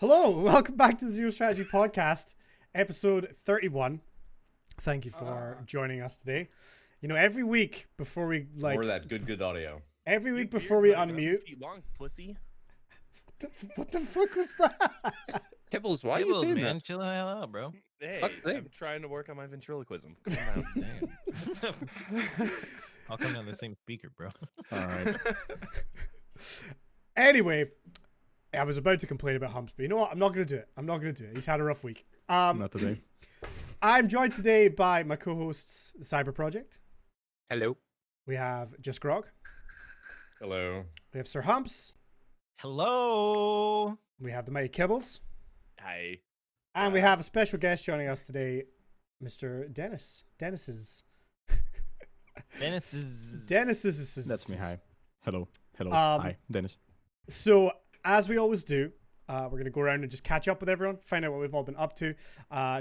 Hello, welcome back to the Zero Strategy Podcast, episode 31. Thank you for joining us today. You know, every week before we more of that good audio. Every week before we unmute. Long, pussy. What the fuck was that? Kibbles, why are you saying man? that? Chill the hell out, bro. Hey, I'm trying to work on my ventriloquism. Come on. I'll come down the same speaker, bro. All right. Anyway, I was about to complain about Humps, but you know what? I'm not going to do it. I'm not going to do it. He's had a rough week. Not today. I'm joined today by my co-hosts, the Cyber Project. Hello. We have Just Grog. Hello. We have Sir Humps. Hello. We have the Mighty Kibbles. Hi. And we have a special guest joining us today, Mr. Dennis. Denisiss. Denisiss. That's me. Hi. Hello. Hello. Hi, Dennis. So, as we always do, we're going to go around and just catch up with everyone, find out what we've all been up to.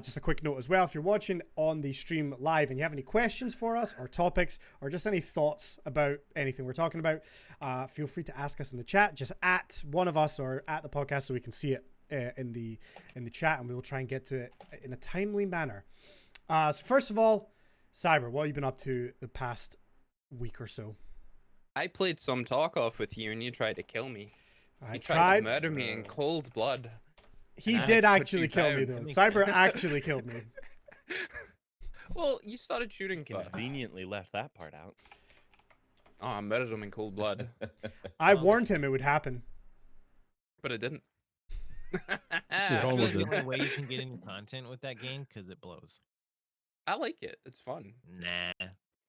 Just a quick note as well, if you're watching on the stream live and you have any questions for us or topics or just any thoughts about anything we're talking about, feel free to ask us in the chat, just at one of us or at the podcast so we can see it in the chat, and we will try and get to it in a timely manner. So first of all, Cyber, what have you been up to the past week or so? I played some talk off with you and you tried to kill me. I You tried to murder me in cold blood. He and I did had to put actually you kill me, down. though. Cyber actually killed me. Well, you started shooting first. Conveniently left that part out. Oh, I murdered him in cold blood. I warned him it would happen. But it didn't. almost the did. only way you can get any content with that game because it blows. I like it. It's fun. Nah.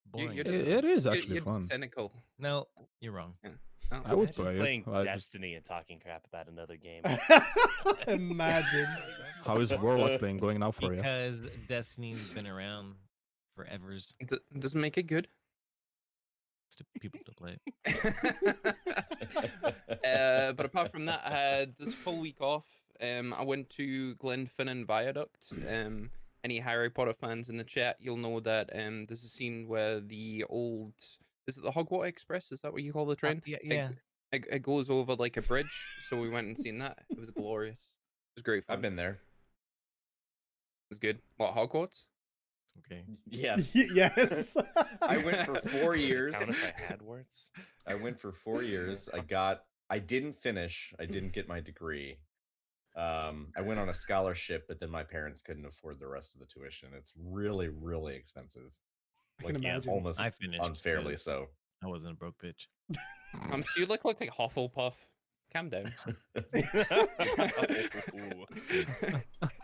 Boring. you're as just- hell. It is You're, actually you're fun. just cynical. No, you're wrong. Oh, I would Imagine play playing it. Destiny and talking crap about another game. Imagine. How is Warlock playing going now for you? Because Destiny's been around forevers. Doesn't make it good. People to play it. But apart from that, I had this full week off. I went to Glenfinnan Viaduct. Any Harry Potter fans in the chat, you'll know that there's a scene where the old, is it the Hogwarts Express? Is that what you call the train? Yeah. It goes over like a bridge, so we went and seen that. It was glorious. It was great fun. I've been there. It was good. What, Hogwarts? Okay. Yes. Yes. I went for 4 years. Count if I had words. I went for 4 years. I didn't finish. I didn't get my degree. I went on a scholarship, but then my parents couldn't afford the rest of the tuition. It's really, really expensive. I can imagine. Almost I finished unfairly because so. I wasn't a broke bitch. So you look like Hufflepuff. Calm down.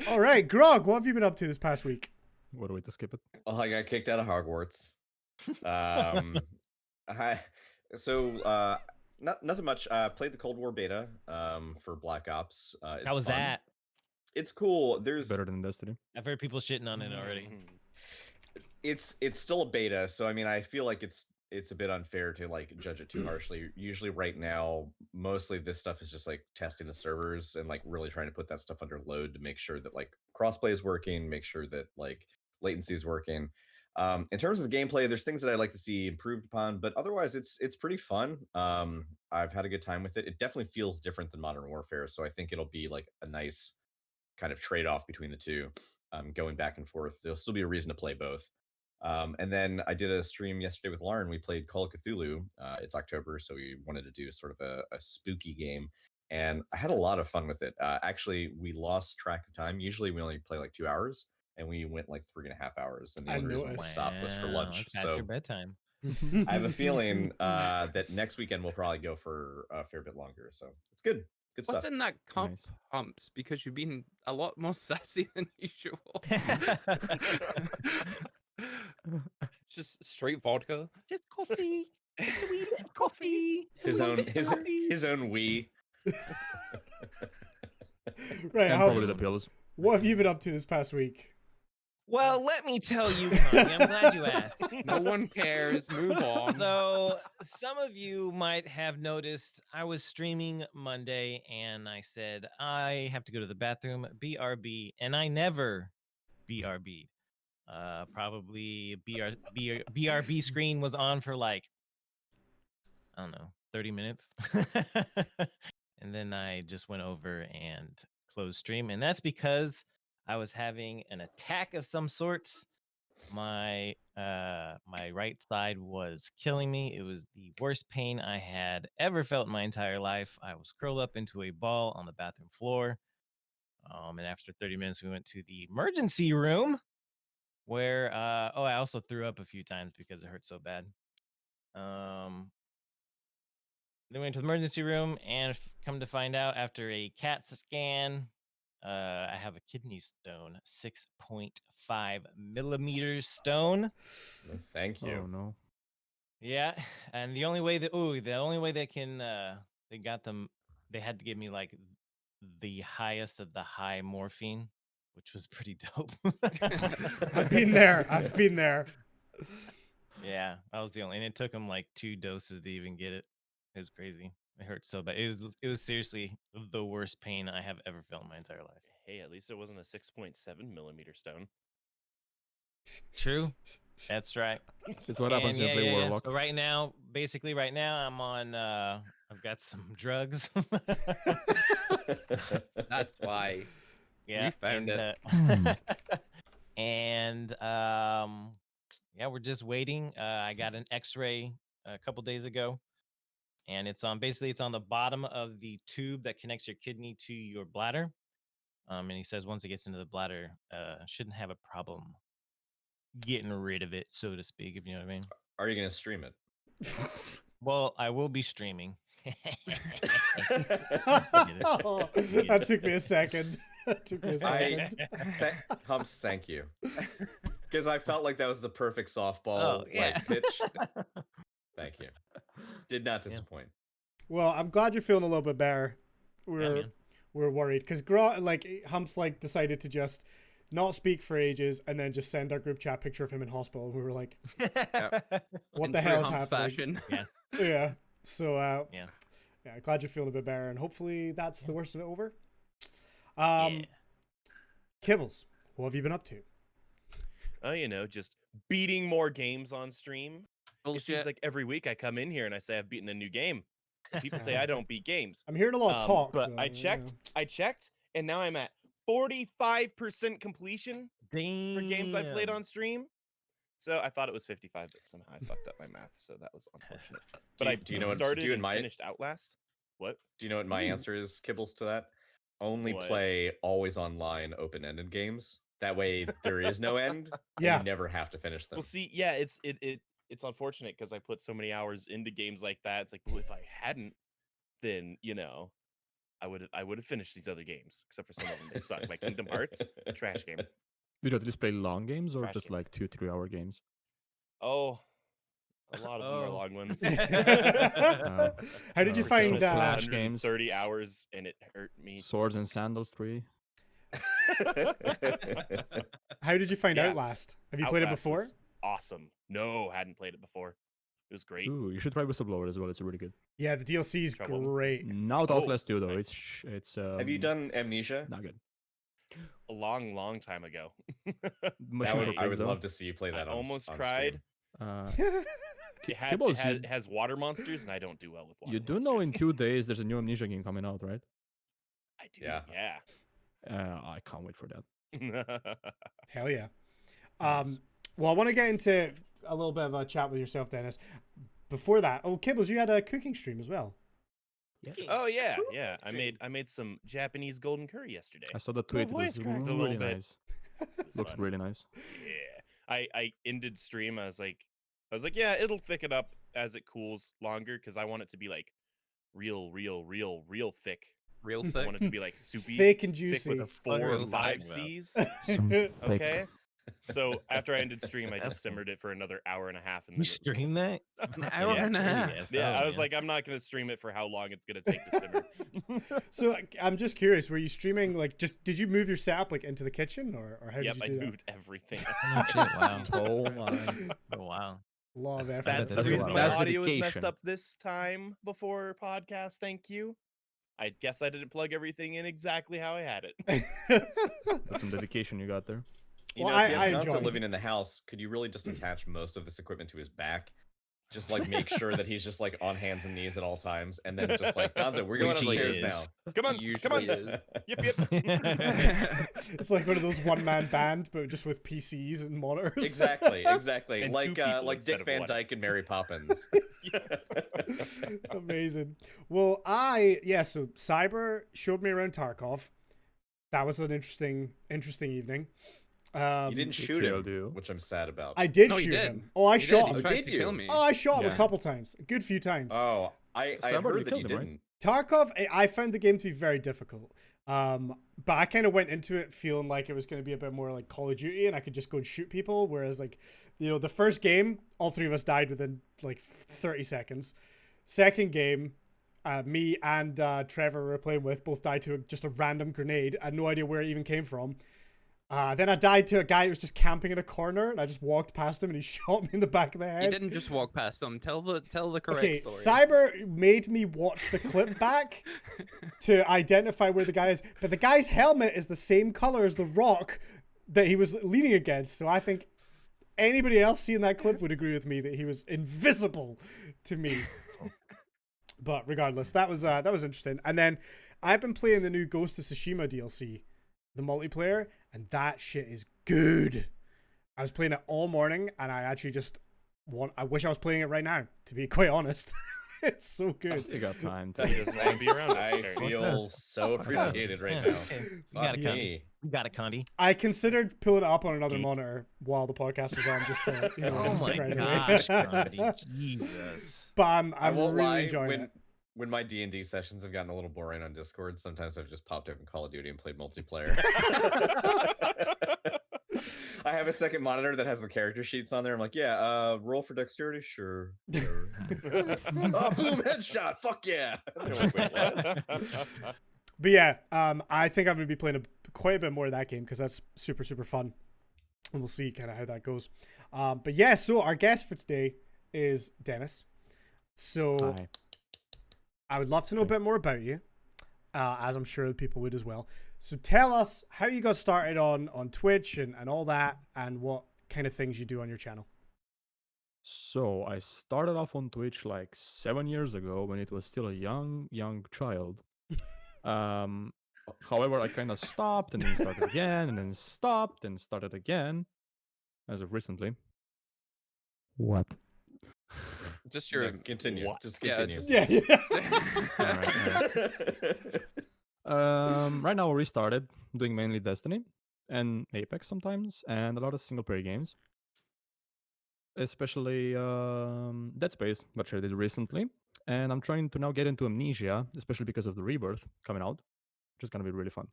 All right, Grog, what have you been up to this past week? What a way to skip it. Well, I got kicked out of Hogwarts. Nothing much. Played the Cold War beta for Black Ops. It's How was fun. that? It's cool. There's Better than Destiny. I've heard people shitting on it already. it's still a beta, so I mean I feel like it's a bit unfair to like judge it too harshly. Usually right now, mostly this stuff is just like testing the servers and like really trying to put that stuff under load to make sure that like crossplay is working, make sure that like latency is working. In terms of the gameplay, there's things that I'd like to see improved upon, but otherwise it's pretty fun. I've had a good time with it. It definitely feels different than Modern Warfare, so I think it'll be like a nice kind of trade-off between the two, going back and forth. There'll still be a reason to play both. And then I did a stream yesterday with Lauren. We played Call of Cthulhu. It's October, so we wanted to do sort of a spooky game, and I had a lot of fun with it. Actually, we lost track of time. Usually we only play like 2 hours, and we went like 3.5 hours, and the only reason we stopped was for lunch. It's past So your bedtime. I have a feeling that next weekend we'll probably go for a fair bit longer. So it's good. Good What's stuff. in that cup, Nice. Humps? Because you've been a lot more sassy than usual. Just straight vodka. Just coffee. Just a wee sip of coffee. His own Wii. Right, And Humps, probably the pills. what have you been up to this past week? Well, let me tell you, Connie, I'm glad you asked. No one cares. Move on. So, some of you might have noticed I was streaming Monday and I said, I have to go to the bathroom, BRB, and I never BRB'd. Probably BRB screen was on for like, I don't know, 30 minutes. And then I just went over and close stream, and that's because I was having an attack of some sorts. My right side was killing me. It was the worst pain I had ever felt in my entire life. I was curled up into a ball on the bathroom floor. And after 30 minutes, we went to the emergency room where I also threw up a few times because it hurt so bad. Then we went to the emergency room, and come to find out, after a CAT scan, I have a kidney stone, 6.5 millimeters stone. Thank you. Oh no. Yeah, and the only way they can they had to give me like the highest of the high morphine, which was pretty dope. I've been there. I've been there. Yeah, that was the only, and it took them like 2 doses to even get it. It was crazy. It hurt so bad. It was seriously the worst pain I have ever felt in my entire life. Hey, at least it wasn't a 6.7 millimeter stone. True. That's right. It's what happens when you play Warlock. So right now, I'm on I've got some drugs. That's why. Yeah. We found it. And yeah, we're just waiting. I got an x-ray a couple days ago, and it's on the bottom of the tube that connects your kidney to your bladder. And he says once it gets into the bladder, shouldn't have a problem getting rid of it, so to speak, if you know what I mean. Are you gonna stream it? Well, I will be streaming. That took me a second. Humps, thank you. Because I felt like that was the perfect softball pitch. Thank you. Did not disappoint. Well, I'm glad you're feeling a little bit better. We're worried because Humps decided to just not speak for ages and then just send our group chat picture of him in hospital. And we were like, what the hell is happening? Yeah. So glad you're feeling a bit better, and hopefully that's the worst of it over. Kibbles, what have you been up to? Just beating more games on stream. Bullshit. It seems like every week I come in here and I say I've beaten a new game. People say I don't beat games. I'm hearing a lot of talk, but though, I checked, and now I'm at 45% completion for games I played on stream. So I thought it was 55, but somehow I fucked up my math, so that was unfortunate. But do you know finished Outlast. What? Do you know what my answer is, Kibbles, to that? Only play always online open-ended games. That way there is no end. Yeah. You never have to finish them. Well, see, yeah, it's unfortunate because I put so many hours into games like that. It's like, well, if I hadn't, then I would have finished these other games. Except for some of them, they suck. Like Kingdom Hearts, trash game. You at least play long games or Trash just game. like 2-3 hour games? Oh, a lot of them are long ones. How did you find Flash games? 30 hours, and it hurt me. Swords and Sandals 3. How did you find Outlast? Have you played it Outlast before? was awesome. No, hadn't played it before. It was great. Ooh, you should try Whistleblower as well. It's really good. Yeah, the DLC is Trouble. great. Not Outlast 2 though. nice. It's Have you done Amnesia? not good. A long time ago. I would love to see you play that. I on almost on cried. Kibbles, It has water monsters, and I don't do well with water you do monsters. know in 2 days there's a new Amnesia game coming out, right? I do. Yeah. I can't wait for that. Yeah. Hell yeah. Nice. Well, I want to get into a little bit of a chat with yourself, Dennis. Before that, Kibbles, you had a cooking stream as well. Oh yeah. I made some Japanese golden curry yesterday. I saw the tweet. It was voice cracked a really little bit. nice. It was Looked fun. really nice. Yeah. I ended stream. I was like, yeah, it'll thicken up as it cools longer because I want it to be like real thick. Real I thick. want it to be like soupy, Thick and thick juicy. with a 4 Real or 5 thick. C's. Some thick. Okay. So after I ended stream, I just simmered it for another hour and a half. And You then it was stream that? An hour and a half. Yeah, I was like, I'm not gonna stream it for how long it's gonna take to simmer. So I'm just curious, were you streaming did you move your setup into the kitchen or how Yep, did I you do moved everything. Oh, shit, wow. Oh my. Oh, wow. that? Law of effort. That's That's the a reason lot. my That's audio is messed dedication. up this time before podcast. Thank you. I guess I didn't plug everything in exactly how I had it. That's some dedication you got there. You Well, know, if you I have Gonzo enjoyed it. living in the house, could you really just attach most of this equipment to his back? just like make sure that he's just like on hands and knees at all times, and then just like Gonzo, we're going Usually upstairs is. now. Come on, come on. Usually is. Yip yip. It's like one of those one-man band, but just with PCs and monitors. Exactly. And Like two people like instead Dick of Van one. Dyke and Mary Poppins. Amazing. Well, so Cyber showed me around Tarkov. That was an interesting evening. You didn't shoot killed him, you. which I'm sad about. I did No, he shoot did. him. Oh, I He shot did. him. He tried Did to you? kill me. Oh, I shot him a Yeah. couple times. A good few times. Oh, I Cyber, heard you that killed you him, right? didn't. Tarkov, I found the game to be very difficult. But I kind of went into it feeling like it was going to be a bit more like Call of Duty and I could just go and shoot people. Whereas, like, the first game, all three of us died within like 30 seconds. Second game, me and Trevor we were playing with both died to just a random grenade. I had no idea where it even came from. Then I died to a guy who was just camping in a corner, and I just walked past him, and he shot me in the back of the head. You didn't just walk past them. Tell the correct Okay, story. Cyber made me watch the clip back to identify where the guy is, but the guy's helmet is the same color as the rock that he was leaning against. So I think anybody else seeing that clip would agree with me that he was invisible to me. But regardless, that was interesting. And then I've been playing the new Ghost of Tsushima DLC, the multiplayer, and that shit is good. I was playing it all morning, and I actually I wish I was playing it right now, to be quite honest. It's so good. You got time. He doesn't want to be around us. I apparently. feel so appreciated right Yeah, now. okay. You Fuck got it, Condi. me. You got it, Condi. I considered pulling it up on another Deep. monitor while the podcast was on, just to Oh just my get right gosh, away. Condi. Jesus. But I I'm won't really lie. enjoying it. When my D&D sessions have gotten a little boring on Discord, sometimes I've just popped open Call of Duty and played multiplayer. I have a second monitor that has the character sheets on there. I'm like, yeah, roll for dexterity, sure. Sure. Oh, boom, headshot, fuck yeah. And they're like, wait, what? But yeah, I think I'm gonna be playing quite a bit more of that game because that's super fun, and we'll see kind of how that goes. But yeah, so our guest for today is Dennis. So Hi. I would love to know a bit more about you, as I'm sure people would as well. So tell us how you got started on Twitch and all that, and what kind of things you do on your channel. So I started off on Twitch like 7 years ago when it was still a young child. However, I kind of stopped and then started again, and then stopped and started again, as of recently. What? Just your Yeah, continue. What? Just Yeah, continue. just- Yeah. Right now, we restarted doing mainly Destiny and Apex sometimes, and a lot of single player games, especially Dead Space, which I did recently. And I'm trying to now get into Amnesia, especially because of the Rebirth coming out, which is gonna be really fun.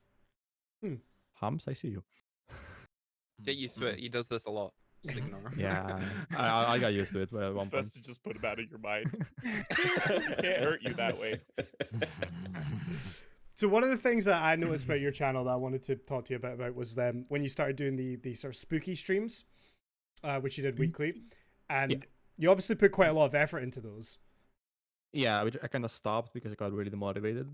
Hams, I see you. Get used to it. He does this a lot. Just ignore him. Yeah, I got used to it at You're one point. supposed to just put him out of your mind. He can't hurt you that way. So one of the things that I noticed about your channel that I wanted to talk to you about was when you started doing the sort of spooky streams, which you did weekly, and you obviously put quite a lot of effort into those. Yeah, which I kind of stopped because I got really demotivated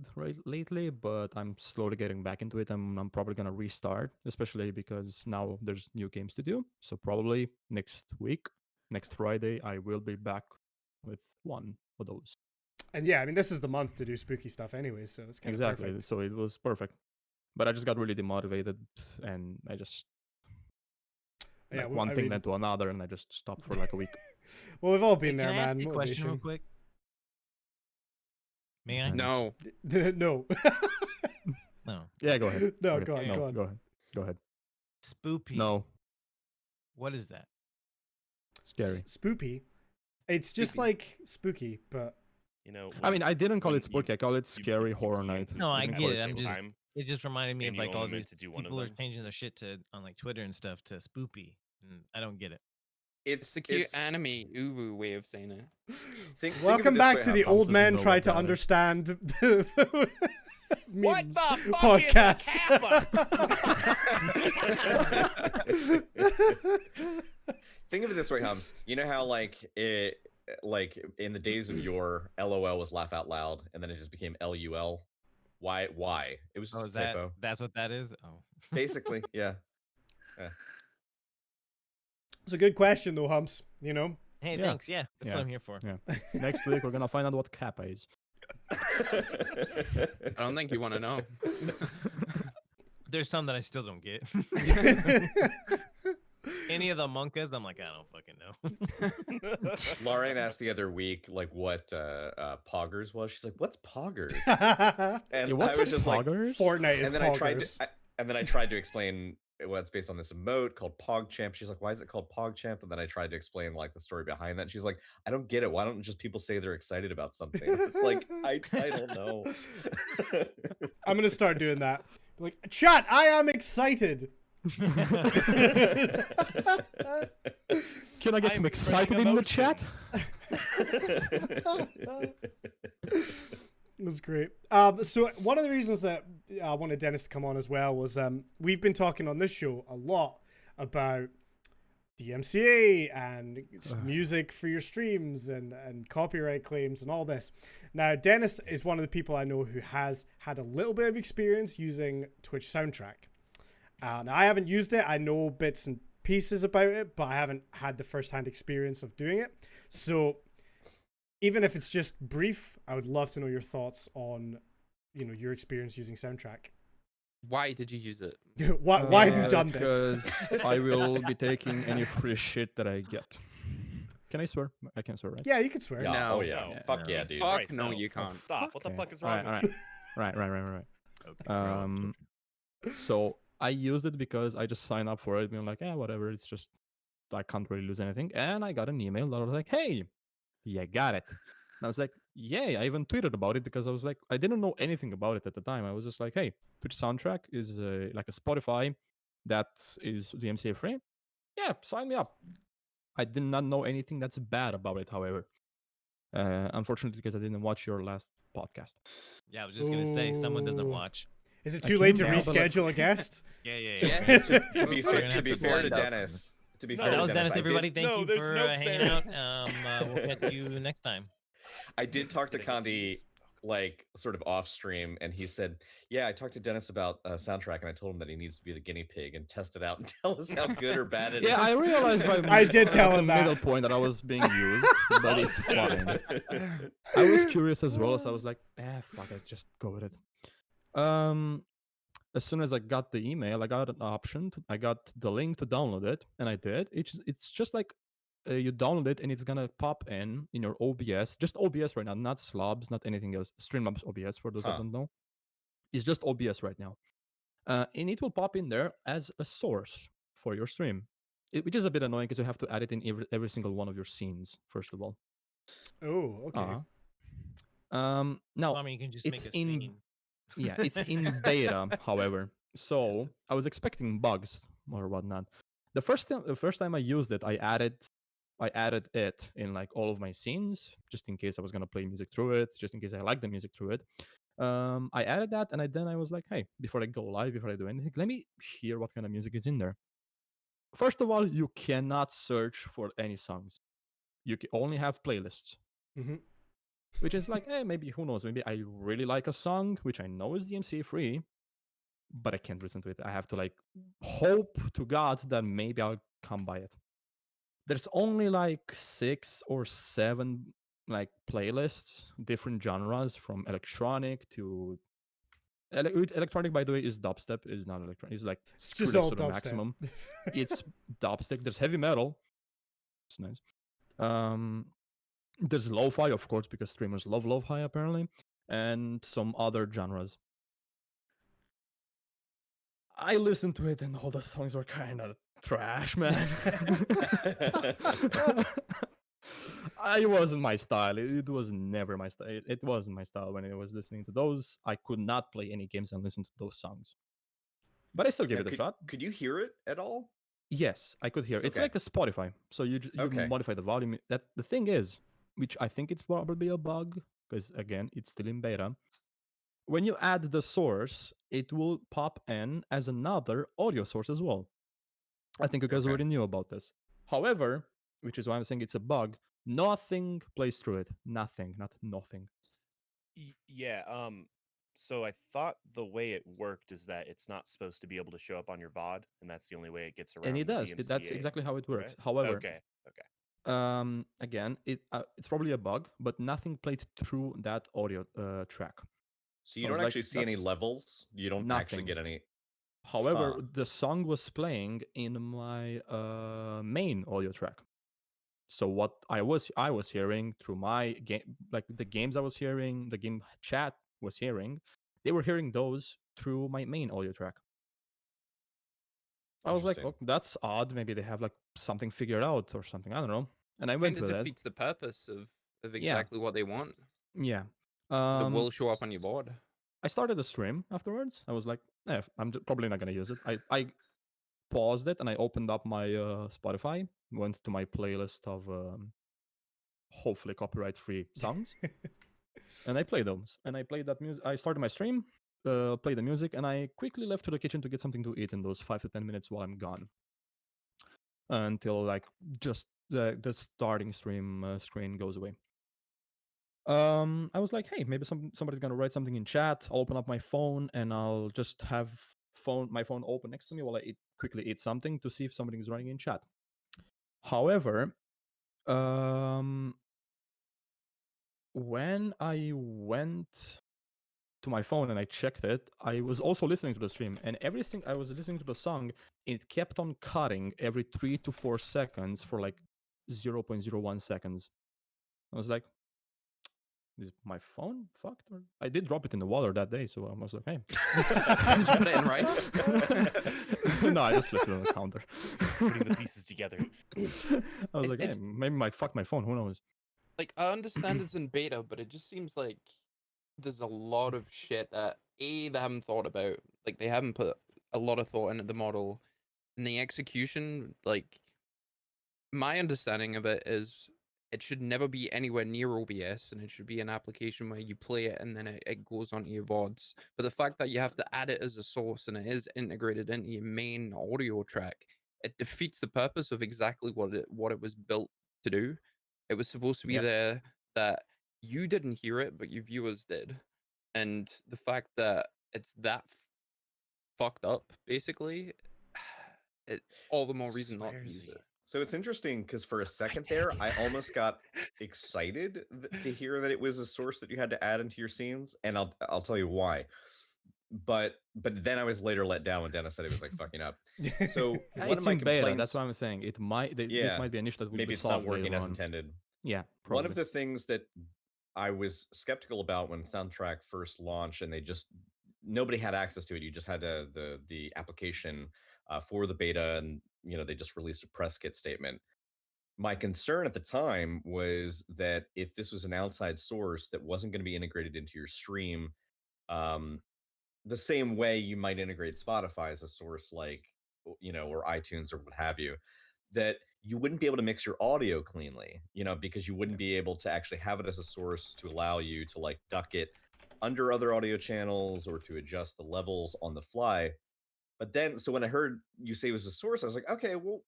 lately, but I'm slowly getting back into it, and I'm probably gonna restart, especially because now there's new games to do. So probably next week, next Friday, I will be back with one of those. And yeah, I mean, this is the month to do spooky stuff anyway, so it's kind of Exactly. perfect. So it was perfect. But I just got really demotivated, and I just Yeah, like well, one I thing mean- led to another, and I just stopped for like a week. Well, we've all been Can there, I man. ask you a question real Motivation. quick? May I? No. No. No. No. Yeah, go ahead. No, Okay, go on, no, go on. Go ahead. Go ahead. Spoopy. No, What is that? scary. Spoopy. It's just Spooky. like spooky, but You know. I mean, I didn't call when it spooky. I call it you- scary you horror can't night. do No, I them get at it, the I'm same just- time, It just reminded me and of you like all only meant these to do one of people are them. changing their shit to on like Twitter and stuff to spoopy, and I don't get it. It's a cute anime uwu way of saying it. think of welcome it this back way, to the Hams. old doesn't men know try what to that is. understand the What memes the fuck podcast. is a kappa? Think of it this way, Hums. You know how like in the days of yore, LOL was laugh out loud, and then it just became LUL. Why? It was Oh, just is a that typo. that's what that is? Oh. Basically, yeah. It's a good question though, Humps. You know, Hey, Yeah. thanks. Yeah, that's Yeah. what I'm here for. Yeah. Next week we're gonna find out what Kappa is. I don't think you want to know. There's some that I still don't get. Any of the monkas, I'm like, I don't fucking know. Lauren asked the other week like what poggers was. She's like, "What's poggers?" And Yeah, what's I was a just like, poggers? Fortnite is and then I tried poggers. to, and then I tried to explain well, it's based on this emote called PogChamp. She's like, "Why is it called PogChamp?" And then I tried to explain like the story behind that. And she's like, "I don't get it. Why don't just people say they're excited about something?" It's like I don't know. I'm gonna start doing that. Like, chat, I am excited. Can I get some I'm excited expressing in the chat? emotions. It was great. So one of the reasons that I wanted Dennis to come on as well was we've been talking on this show a lot about DMCA and music for your streams and copyright claims and all this. Now, Dennis is one of the people I know who has had a little bit of experience using Twitch Soundtrack. Now, I haven't used it. I know bits and pieces about it, but I haven't had the first-hand experience of doing it. So even if it's just brief, I would love to know your thoughts on, your experience using Soundtrack. Why did you use it? Why have you done this? Because I will be taking any free shit that I get. Can I swear? I can swear, right? Yeah, you can swear. Yeah, No. oh yeah, No. fuck yeah, Jesus dude. Fuck Christ, no, you can't. Stop. What the Okay. fuck is wrong Alright, with alright. Right. Okay, So I used it because I just signed up for it, being like, whatever. It's just I can't really lose anything. And I got an email that was like, hey, you got it. And I was like, yay. I even tweeted about it because I was like, I didn't know anything about it at the time. I was just like, hey, Twitch Soundtrack is like a Spotify that is DMCA free. Yeah, sign me up. I did not know anything that's bad about it, however. Unfortunately, because I didn't watch your last podcast. Yeah, I was just gonna say someone doesn't Ooh. watch. Is it I too late to came down, but, like- reschedule a guest? Yeah. Yeah. To be We're fair, gonna to have be to fair to find out. Dennis, to be No, fair That to was Dennis, I everybody. did, Thank No, you there's for no hanging out. fairness. We'll catch you next time. I did talk to Did I get to Condi use- like sort of off stream, and he said, "Yeah, I talked to Dennis about Soundtrack, and I told him that he needs to be the guinea pig and test it out and tell us how good or bad it is." Yeah, I realized by I did tell at him the that. middle point that I was being used, but it's fine. I was curious as well, so I was like, fuck it, just go with it. As soon as I got the email, I got an option. I got the link to download it, and I did. It's just like you download it, and it's gonna pop in your OBS, just OBS right now, not Slobs, not anything else. Streamlabs OBS for those that Huh. don't know. It's just OBS right now, and it will pop in there as a source for your stream, which is a bit annoying because you have to add it in every single one of your scenes. First of all, Oh, okay. now Well, I mean, you can just it's make a in scene. yeah, it's in beta, however. So I was expecting bugs or whatnot. The first time I used it, I added it in like all of my scenes, just in case I was gonna play music through it, just in case I like the music through it. I added that, and then I was like, hey, before I go live, before I do anything, let me hear what kind of music is in there. First of all, you cannot search for any songs. You can only have playlists. Mm-hmm. Which is like, maybe who knows? Maybe I really like a song, which I know is DMCA free, but I can't listen to it. I have to like hope to God that maybe I'll come by it. There's only like 6 or 7 like playlists, different genres from electronic to electronic. By the way, is dubstep, is not electronic. It's like It's just screwed all to the dubstep. maximum. It's dubstep. There's heavy metal. It's nice. There's lo-fi, of course, because streamers love lo-fi apparently, and some other genres. I listened to it, and all the songs were kind of trash, man. It wasn't my style. It was never my style. It wasn't my style when I was listening to those. I could not play any games and listen to those songs. But I still gave Now, it a shot. Could you hear it at all? Yes, I could hear. It's Okay. like a Spotify. So you Okay. modify the volume. That the thing is, which I think it's probably a bug, because again, it's still in beta. When you add the source, it will pop in as another audio source as well. I think you guys Okay. already knew about this. However, which is why I'm saying it's a bug, nothing plays through it. Nothing, not nothing. Yeah. So I thought the way it worked is that it's not supposed to be able to show up on your VOD, and that's the only way it gets around. And it the does. That's DMCA, exactly how it works. right? However, Okay. Again, it's probably a bug, but nothing played through that audio track. So you I was don't like, actually see any that's levels. You don't actually nothing. get any. However, Huh. the song was playing in my main audio track. So what I was hearing through my game, like the games I was hearing, the game chat was hearing, they were hearing those through my main audio track. I was like, Interesting. oh, that's odd. Maybe they have like something figured out or something. I don't know. And I Kind went of with it. defeats the purpose of Yeah, exactly what they want. yeah. So it will show up on your board. I started the stream afterwards. I was like, I'm probably not gonna use it. I paused it and I opened up my Spotify, went to my playlist of hopefully copyright-free songs, and I played those. And I played that music. I started my stream, played the music, and I quickly left to the kitchen to get something to eat in those 5 to 10 minutes while I'm gone, until like just the starting stream screen goes away. I was like, hey, maybe somebody's gonna write something in chat. I'll open up my phone and I'll just have my phone open next to me while I quickly eat something to see if somebody is running in chat. However, when I went to my phone and I checked it, I was also listening to the stream, and everything I was listening to the song, it kept on cutting every 3 to 4 seconds for like 0.01 seconds. I was like, is my phone fucked? Or I did drop it in the water that day, so I was like, hey. Did you put it in rice? No, I just left it on the counter. Just putting the pieces together. I was like, hey, maybe I fucked my phone. Who knows? Like, I understand it's in beta, but it just seems like there's a lot of shit that they haven't thought about. Like, they haven't put a lot of thought into the model and the execution. Like, my understanding of it is it should never be anywhere near OBS, and it should be an application where you play it and then it goes onto your VODs. But the fact that you have to add it as a source and it is integrated into your main audio track, it defeats the purpose of exactly what it was built to do. It was supposed to be Yeah. there that you didn't hear it, but your viewers did. And the fact that it's that fucked up, basically, all the more reason not to use it. So it's interesting because for a second there, I almost got excited to hear that it was a source that you had to add into your scenes, and I'll tell you why. But then I was later let down when Dennis said it was like fucking up. So one of It's my in beta. complaints, That's what I'm saying. It might. This Yeah, might be an issue that will maybe be it's not solved working later as on. intended. Yeah, One of probably. the things that I was skeptical about when Soundtrack first launched, and nobody had access to it. You just had the application for the beta, and they just released a press kit statement. My concern at the time was that if this was an outside source that wasn't going to be integrated into your stream, um, the same way you might integrate Spotify as a source, like or iTunes or what have you, that you wouldn't be able to mix your audio cleanly, because you wouldn't be able to actually have it as a source to allow you to like duck it under other audio channels or to adjust the levels on the fly. But then, so when I heard you say it was a source, I was like, okay, well,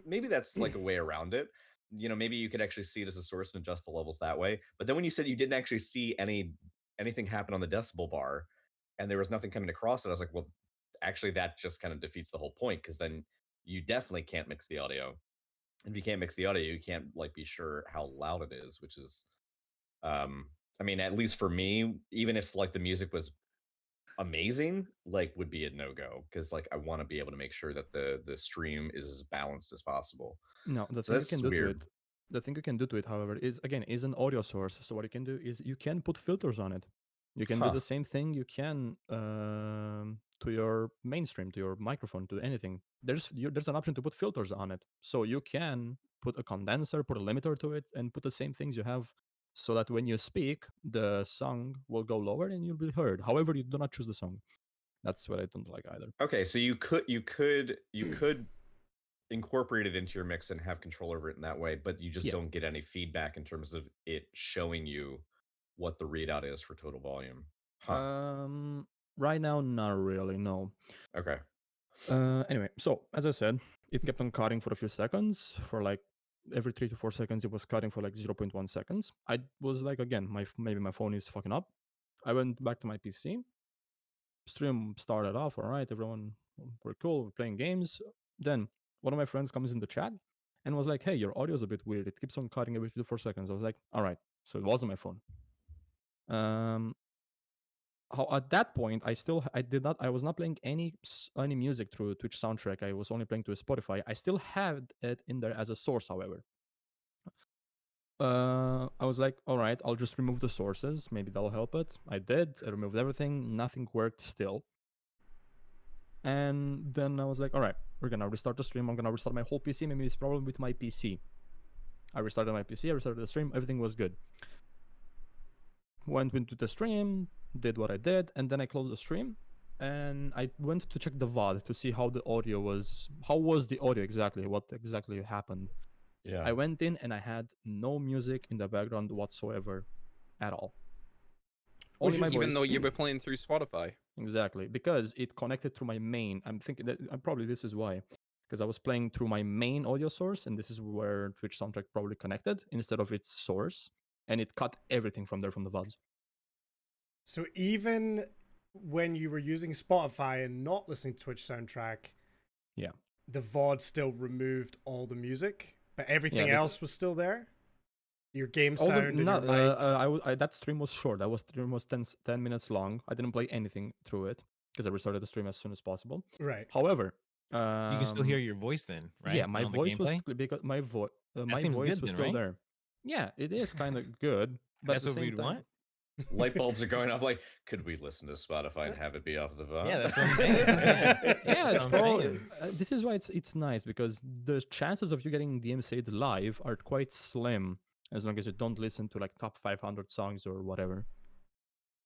maybe that's like a way around it. Maybe you could actually see it as a source and adjust the levels that way. But then when you said you didn't actually see anything happen on the decibel bar and there was nothing coming across it, I was like, well, actually that just kind of defeats the whole point, because then you definitely can't mix the audio. And if you can't mix the audio, you can't like be sure how loud it is, which is I mean, at least for me, even if like the music was amazing, like would be a no-go, because like I want to be able to make sure that the stream is as balanced as possible. No, the So thing you that's can do to weird. it, the thing you can do to it, however, is an audio source. So what you can do is you can put filters on it. You can do Huh. the same thing you can to your mainstream, to your microphone, to anything. There's an option to put filters on it, so you can put a condenser, put a limiter to it, and put the same things you have, so that when you speak, the song will go lower and you'll be heard. However, you do not choose the song. That's what I don't like either. Okay, so you could incorporate it into your mix and have control over it in that way, but you just Yeah. don't get any feedback in terms of it showing you what the readout is for total volume. Huh. Right now, not really. No. Okay. Anyway, so as I said, it kept on cutting for a few seconds. For like every 3 to 4 seconds, it was cutting for like 0.1 seconds. I was like, again, maybe my phone is fucking up. I went back to my PC. Stream started off. All right, everyone, we're cool. We're playing games. Then one of my friends comes in the chat and was like, "Hey, your audio is a bit weird. It keeps on cutting every 2 to 4 seconds." I was like, "All right." So it wasn't my phone. Um, at that point, I was not playing any music through Twitch soundtrack. I was only playing through Spotify. I still had it in there as a source, however. I was like, all right, I'll just remove the sources. Maybe that'll help it. I did. I removed everything. Nothing worked still. And then I was like, all right, we're gonna restart the stream. I'm gonna restart my whole PC. Maybe it's problem with my PC. I restarted my PC. I restarted the stream. Everything was good. Went into the stream, did what I did, and then I closed the stream. And I went to check the VOD to see how the audio was. How was the audio exactly? What exactly happened? Yeah. I went in and I had no music in the background whatsoever at all. Only my Even voice. though you were playing through Spotify. Exactly, because it connected through my main. I'm thinking that probably this is why, because I was playing through my main audio source, and this is where Twitch soundtrack probably connected instead of its source, and it cut everything from there from the VODs. So even when you were using Spotify and not listening to Twitch soundtrack, Yeah, the VOD still removed all the music, but everything because- else was still there. Your game All the- sound and no, your mic. that stream was short. That stream was 10 minutes long. I didn't play anything through it because I restarted the stream as soon as possible. Right. However, You can still hear your voice then, right? Yeah, my On the voice was gameplay? because my seems voice good was then, still right? there. Yeah, it is kind of good, but That's at the what same we'd time, want. Light bulbs are going off. Like, could we listen to Spotify and have it be off the VOD? Yeah, that's what I'm saying. Yeah. yeah, That's it's what I'm probably saying. this is why it's nice because the chances of you getting DMCA'd live are quite slim as long as you don't listen to like top 500 songs or whatever.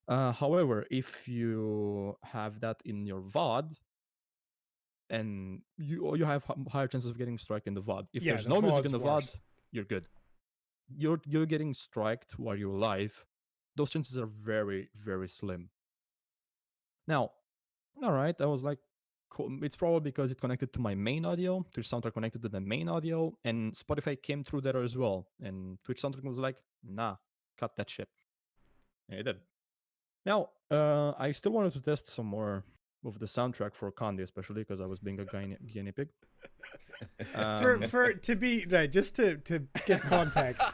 However, if you have that in your VOD, and you have higher chances of getting striked in the VOD. If Yeah, there's the no music VOD's in the worse. VOD, you're good. You're getting striked while you're live. Those chances are very, very slim. Now, all right, I was like, cool. It's probably because it connected to my main audio. Twitch soundtrack connected to the main audio, and Spotify came through there as well. And Twitch soundtrack was like, nah, cut that shit. And it did. Now, I still wanted to test some more of the soundtrack for Candy, especially because I was being a guinea pig. For to be right, just to give context,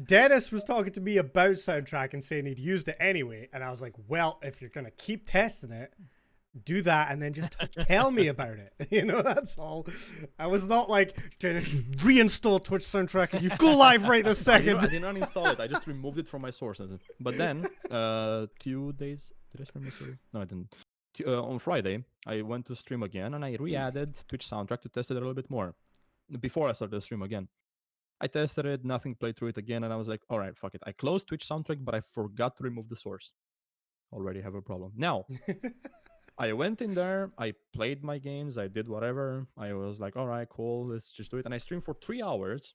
Dennis was talking to me about soundtrack and saying he'd used it anyway, and I was like, well, if you're gonna keep testing it, do that and then just tell me about it. You know, that's all. I was not like, Dennis, reinstall Twitch soundtrack and you go live right this I second. did not install it. I just removed it from my sources. But then, 2 days. Did I stream this? No, I didn't. On Friday, I went to stream again and I re-added Twitch soundtrack to test it a little bit more. Before I started the stream again, I tested it. Nothing played through it again, and I was like, all right, fuck it. I closed Twitch soundtrack, but I forgot to remove the source. Already have a problem now. I went in there, I played my games, I did whatever. I was like, all right, cool, let's just do it. And I streamed for 3 hours.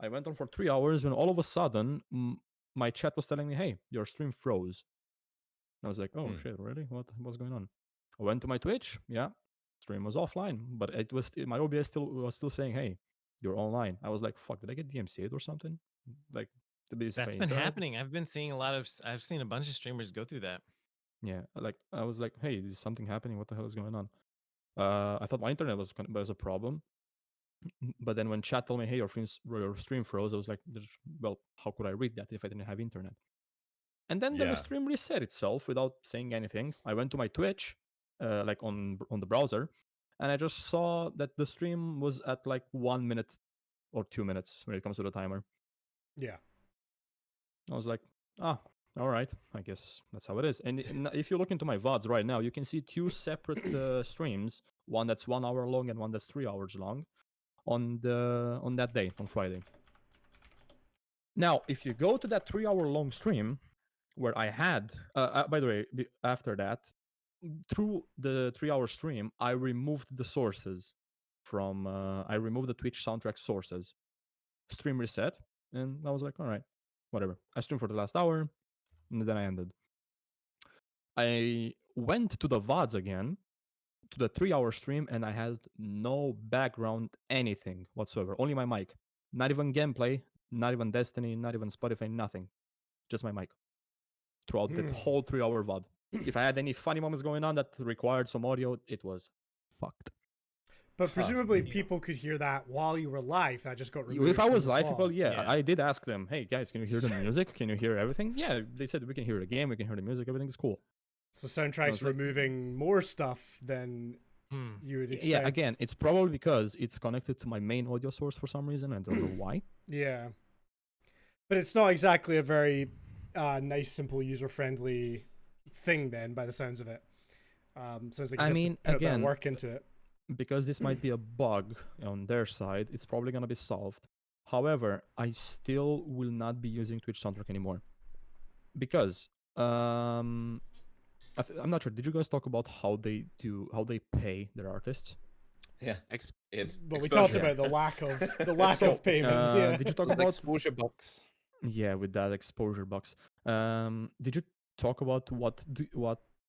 I went on for 3 hours when all of a sudden my chat was telling me, hey, your stream froze. And I was like, oh shit, really? What's going on? I went to my Twitch, yeah, stream was offline, but it was my OBS was still saying, hey, you're online. I was like, fuck, did I get DMCA'd or something? Like, That's been happening. I've seen a bunch of streamers go through that. Yeah, like I was like, hey, is something happening? What the hell is going on? I thought my internet was a problem, but then when chat told me, hey, your stream froze, I was like, well, how could I read that if I didn't have internet? And then the Yeah. stream reset itself without saying anything. I went to my Twitch, like on the browser, and I just saw that the stream was at like 1 minute or 2 minutes when it comes to the timer. Yeah. I was like, all right, I guess that's how it is. And if you look into my VODs right now, you can see 2 separate streams, one that's 1 hour long and one that's 3 hours long, on that day, on Friday. Now, if you go to that 3 hour long stream, where I had, by the way, after that, through the 3 hour stream, I removed the sources from, I removed the Twitch soundtrack sources. Stream reset, and I was like, all right, whatever. I streamed for the last hour, and then I ended. I went to the VODs again, to the 3 hour stream, and I had no background anything whatsoever. Only my mic. Not even gameplay, not even Destiny, not even Spotify, nothing. Just my mic. Throughout the whole 3 hour VOD. If I had any funny moments going on that required some audio, it was fucked. But presumably Yeah. people could hear that while you were live. That just got removed. If I from was the live, VOD. people, yeah, Yeah. I did ask them, hey guys, can you hear the music? Can you hear everything? Yeah, they said we can hear the game, we can hear the music, everything's cool. So Soundtrack's it's like- removing more stuff than Hmm. you would expect. Yeah, again, it's probably because it's connected to my main audio source for some reason. I don't know why. Yeah. But it's not exactly a very nice, simple, user-friendly thing then, by the sounds of it. Sounds like you I have mean, to put a bit of again, work into it. Because this might be a bug on their side, it's probably gonna be solved. However, I still will not be using Twitch Soundtrack anymore because I'm not sure. Did you guys talk about how they pay their artists? Yeah. Ex- But we talked exposure. about the lack of payment. yeah. Did you talk Those about exposure box. yeah with that exposure box? Did you talk about what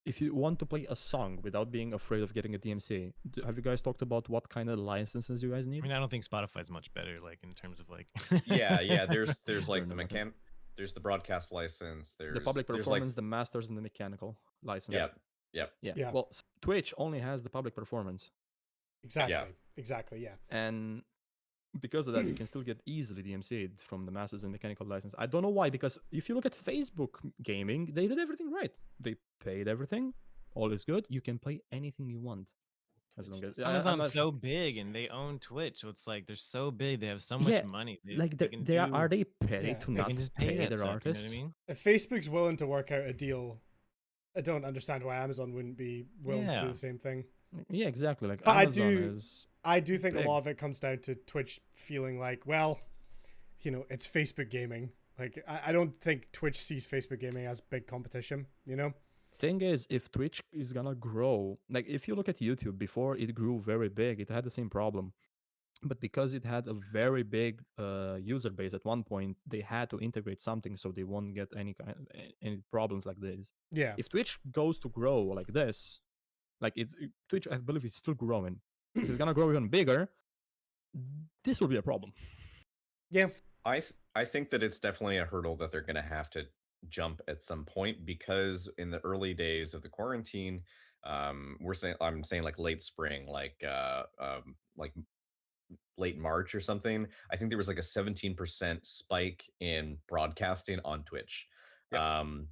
if you want to play a song without being afraid of getting a DMCA? Have you guys talked about what kind of licenses you guys I need? mean, I don't think Spotify's much better, like in terms of like. Yeah. There's like Fair the enough. there's the broadcast license. There's The public there's performance, the masters, and the mechanical license. Yep. Yeah. Yeah. Well, Twitch only has the public performance, Exactly, yeah. and because of that, you can still get easily DMCA'd from the masters and mechanical license. I don't know why, because if you look at Facebook gaming, they did everything right. They paid everything, all is good. You can play anything you want, as long as I'm Amazon's not- so big and they own Twitch, so it's like they're so big. They have so much Yeah, money. like they are they petty Yeah, to they not can just pay pay that their stuff, artists? You know what I mean? If Facebook's willing to work out a deal, I don't understand why Amazon wouldn't be willing to do Yeah. the same thing. Yeah, exactly. Like But Amazon I do think big. a lot of it comes down to Twitch feeling like, well, it's Facebook gaming. Like, I don't think Twitch sees Facebook gaming as big competition, Thing is, if Twitch is gonna grow, like if you look at YouTube, before it grew very big, it had the same problem. But because it had a very big user base at one point, they had to integrate something so they won't get any problems like this. Yeah. If Twitch goes to grow like this, like Twitch, I believe it's still growing. If it's gonna grow even bigger, this will be a problem. Yeah. I think that it's definitely a hurdle that they're going to have to jump at some point, because in the early days of the quarantine, I'm saying like late spring, like late March or something. I think there was like a 17% spike in broadcasting on Twitch.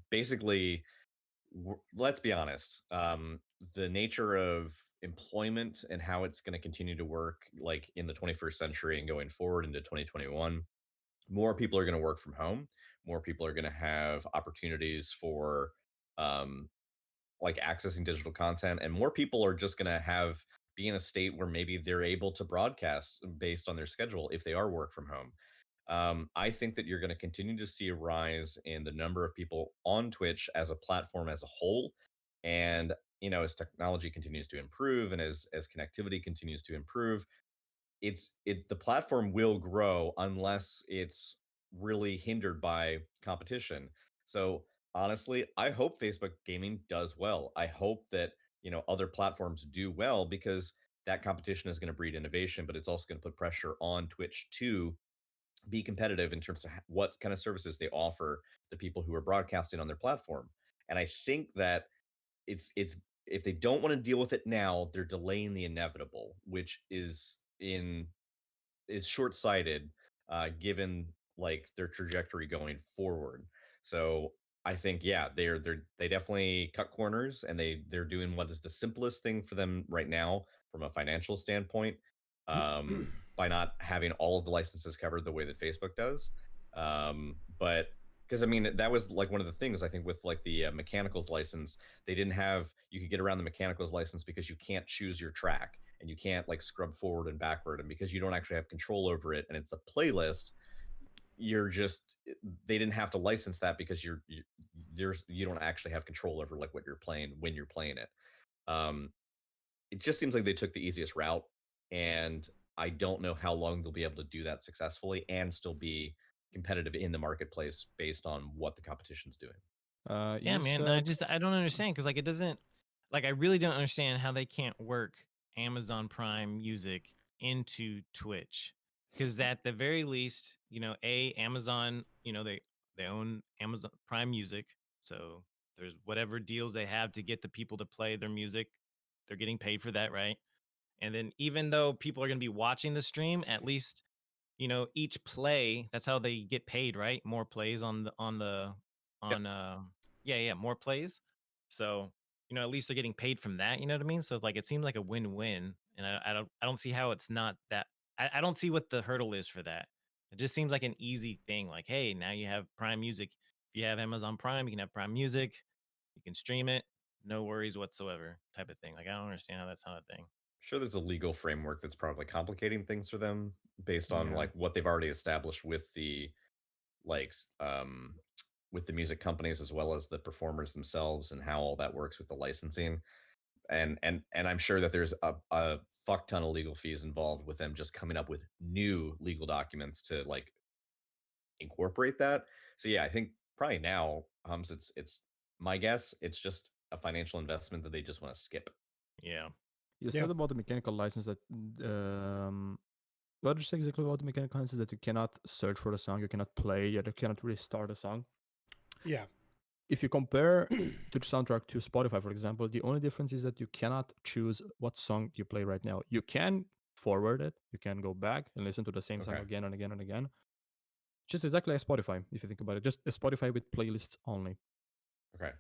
Basically, let's be honest, the nature of employment and how it's going to continue to work like in the 21st century and going forward into 2021, more people are going to work from home, more people are going to have opportunities for like accessing digital content, and more people are just going to be in a state where maybe they're able to broadcast based on their schedule if they are work from home. I think that you're going to continue to see a rise in the number of people on Twitch as a platform as a whole. And, as technology continues to improve and as connectivity continues to improve, the platform will grow unless it's really hindered by competition. So honestly, I hope Facebook gaming does well. I hope that, other platforms do well, because that competition is going to breed innovation, but it's also going to put pressure on Twitch to be competitive in terms of what kind of services they offer the people who are broadcasting on their platform. And I think that it's if they don't want to deal with it now, they're delaying the inevitable, which is short-sighted, given like their trajectory going forward. So I think, yeah, they definitely cut corners, and they're doing what is the simplest thing for them right now from a financial standpoint, by not having all of the licenses covered the way that Facebook does. But because I mean, that was like one of the things I think with like the mechanicals license, you could get around the mechanicals license because you can't choose your track and you can't like scrub forward and backward, and because you don't actually have control over it and it's a playlist, they didn't have to license that because you don't actually have control over like what you're playing when you're playing it. It just seems like they took the easiest route, and I don't know how long they'll be able to do that successfully and still be competitive in the marketplace based on what the competition's doing. Yeah, You man. said- I don't understand because like it doesn't like I really don't understand how they can't work Amazon Prime Music into Twitch, because at the very least, Amazon, they own Amazon Prime Music, so there's whatever deals they have to get the people to play their music, they're getting paid for that, right? And then even though people are going to be watching the stream, at least, each play, that's how they get paid, right? More plays more plays. So, at least they're getting paid from that, you know what I mean? So it's like, it seems like a win-win. And I don't see how it's not that. I don't see what the hurdle is for that. It just seems like an easy thing. Like, hey, now you have Prime Music. If you have Amazon Prime, you can have Prime Music. You can stream it. No worries whatsoever, type of thing. Like, I don't understand how that's not a thing. Sure, there's a legal framework that's probably complicating things for them based on Yeah. like what they've already established with the like with the music companies as well as the performers themselves and how all that works with the licensing. And I'm sure that there's a fuck ton of legal fees involved with them just coming up with new legal documents to like incorporate that. So yeah, I think probably now, it's my guess, it's just a financial investment that they just want to skip. Yeah. You Yeah. said about the mechanical license that what did you say exactly about the mechanical license, that you cannot search for the song, you cannot play, you cannot restart a song. Yeah. If you compare Twitch soundtrack to Spotify, for example, the only difference is that you cannot choose what song you play right now. You can forward it, you can go back and listen to the same song Okay. again and again and again. Just exactly like Spotify, if you think about it. Just a Spotify with playlists only. Okay.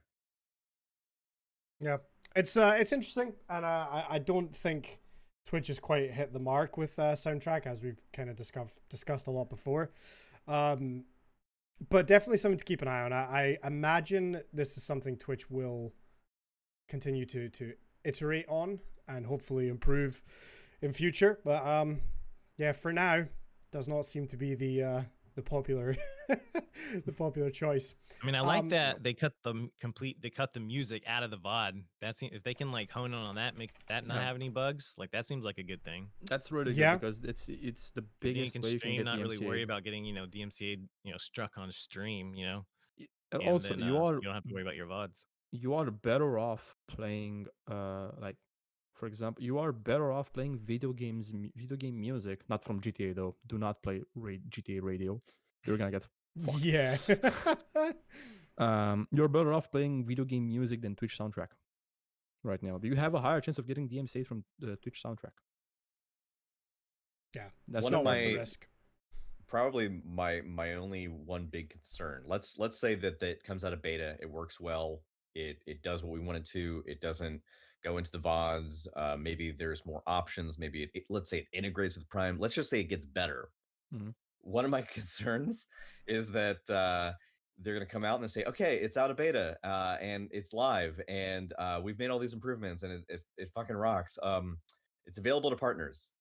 Yeah, it's interesting, and I don't think Twitch has quite hit the mark with soundtrack, as we've kind of discussed a lot before. But definitely something to keep an eye on. I imagine this is something Twitch will continue to iterate on and hopefully improve in future. But yeah, for now, does not seem to be the popular the popular choice. I mean, I like that they cut the music out of the VOD. If they can like hone in on that, make that not have any bugs, like that seems like a good thing. That's really Yeah. good because it's the Then you biggest can way you can stream, get not really worry DMCA. about getting DMCA struck on stream, And and also, then you don't have to worry about your VODs. are better off playing like, for example, you are better off playing video game music, not from GTA though. Do not play GTA radio. You're gonna get fucked. Yeah. You're better off playing video game music than Twitch soundtrack right now. You have a higher chance of getting DMCA from the Twitch soundtrack. Yeah, That's One not of worth the my- risk. Probably my only one big concern. Let's say that comes out of beta, it works well, it does what we want it to, it doesn't go into the VODs. Maybe there's more options. Maybe let's say it integrates with Prime. Let's just say it gets better. Mhm. One of my concerns is that they're going to come out and say, okay, it's out of beta and it's live and we've made all these improvements and it fucking rocks. It's available to partners.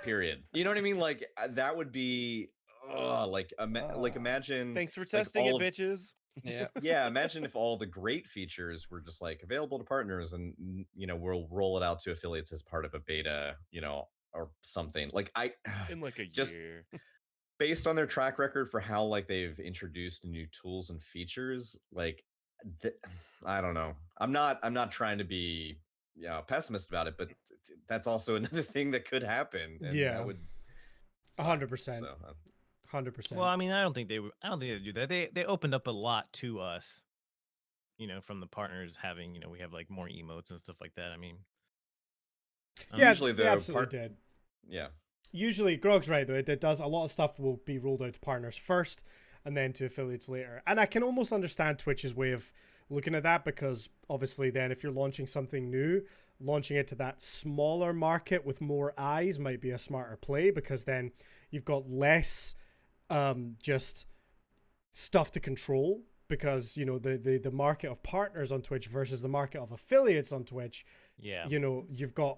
Period. You know what I mean? Like that would be like imagine. Thanks for like, testing all it, of- bitches. Yeah. Yeah, imagine if all the great features were just like available to partners and we'll roll it out to affiliates as part of a beta, or something. Like In like a Just- year. based on their track record for how like they've introduced new tools and features, like I don't know. I'm not trying to be pessimist about it, but that's also another thing that could happen. And Yeah. that would 100%. So, 100%. Well, I mean, I don't think they do that. They opened up a lot to us, from the partners having, we have like more emotes and stuff like that. I mean, yeah, usually they the absolutely did. yeah. Usually, Grog's right though. It does a lot of stuff will be rolled out to partners first, and then to affiliates later. And I can almost understand Twitch's way of looking at that, because obviously, then if you're launching something new, launching it to that smaller market with more eyes might be a smarter play, because then you've got less just stuff to control. Because the market of partners on Twitch versus the market of affiliates on Twitch, yeah, you've got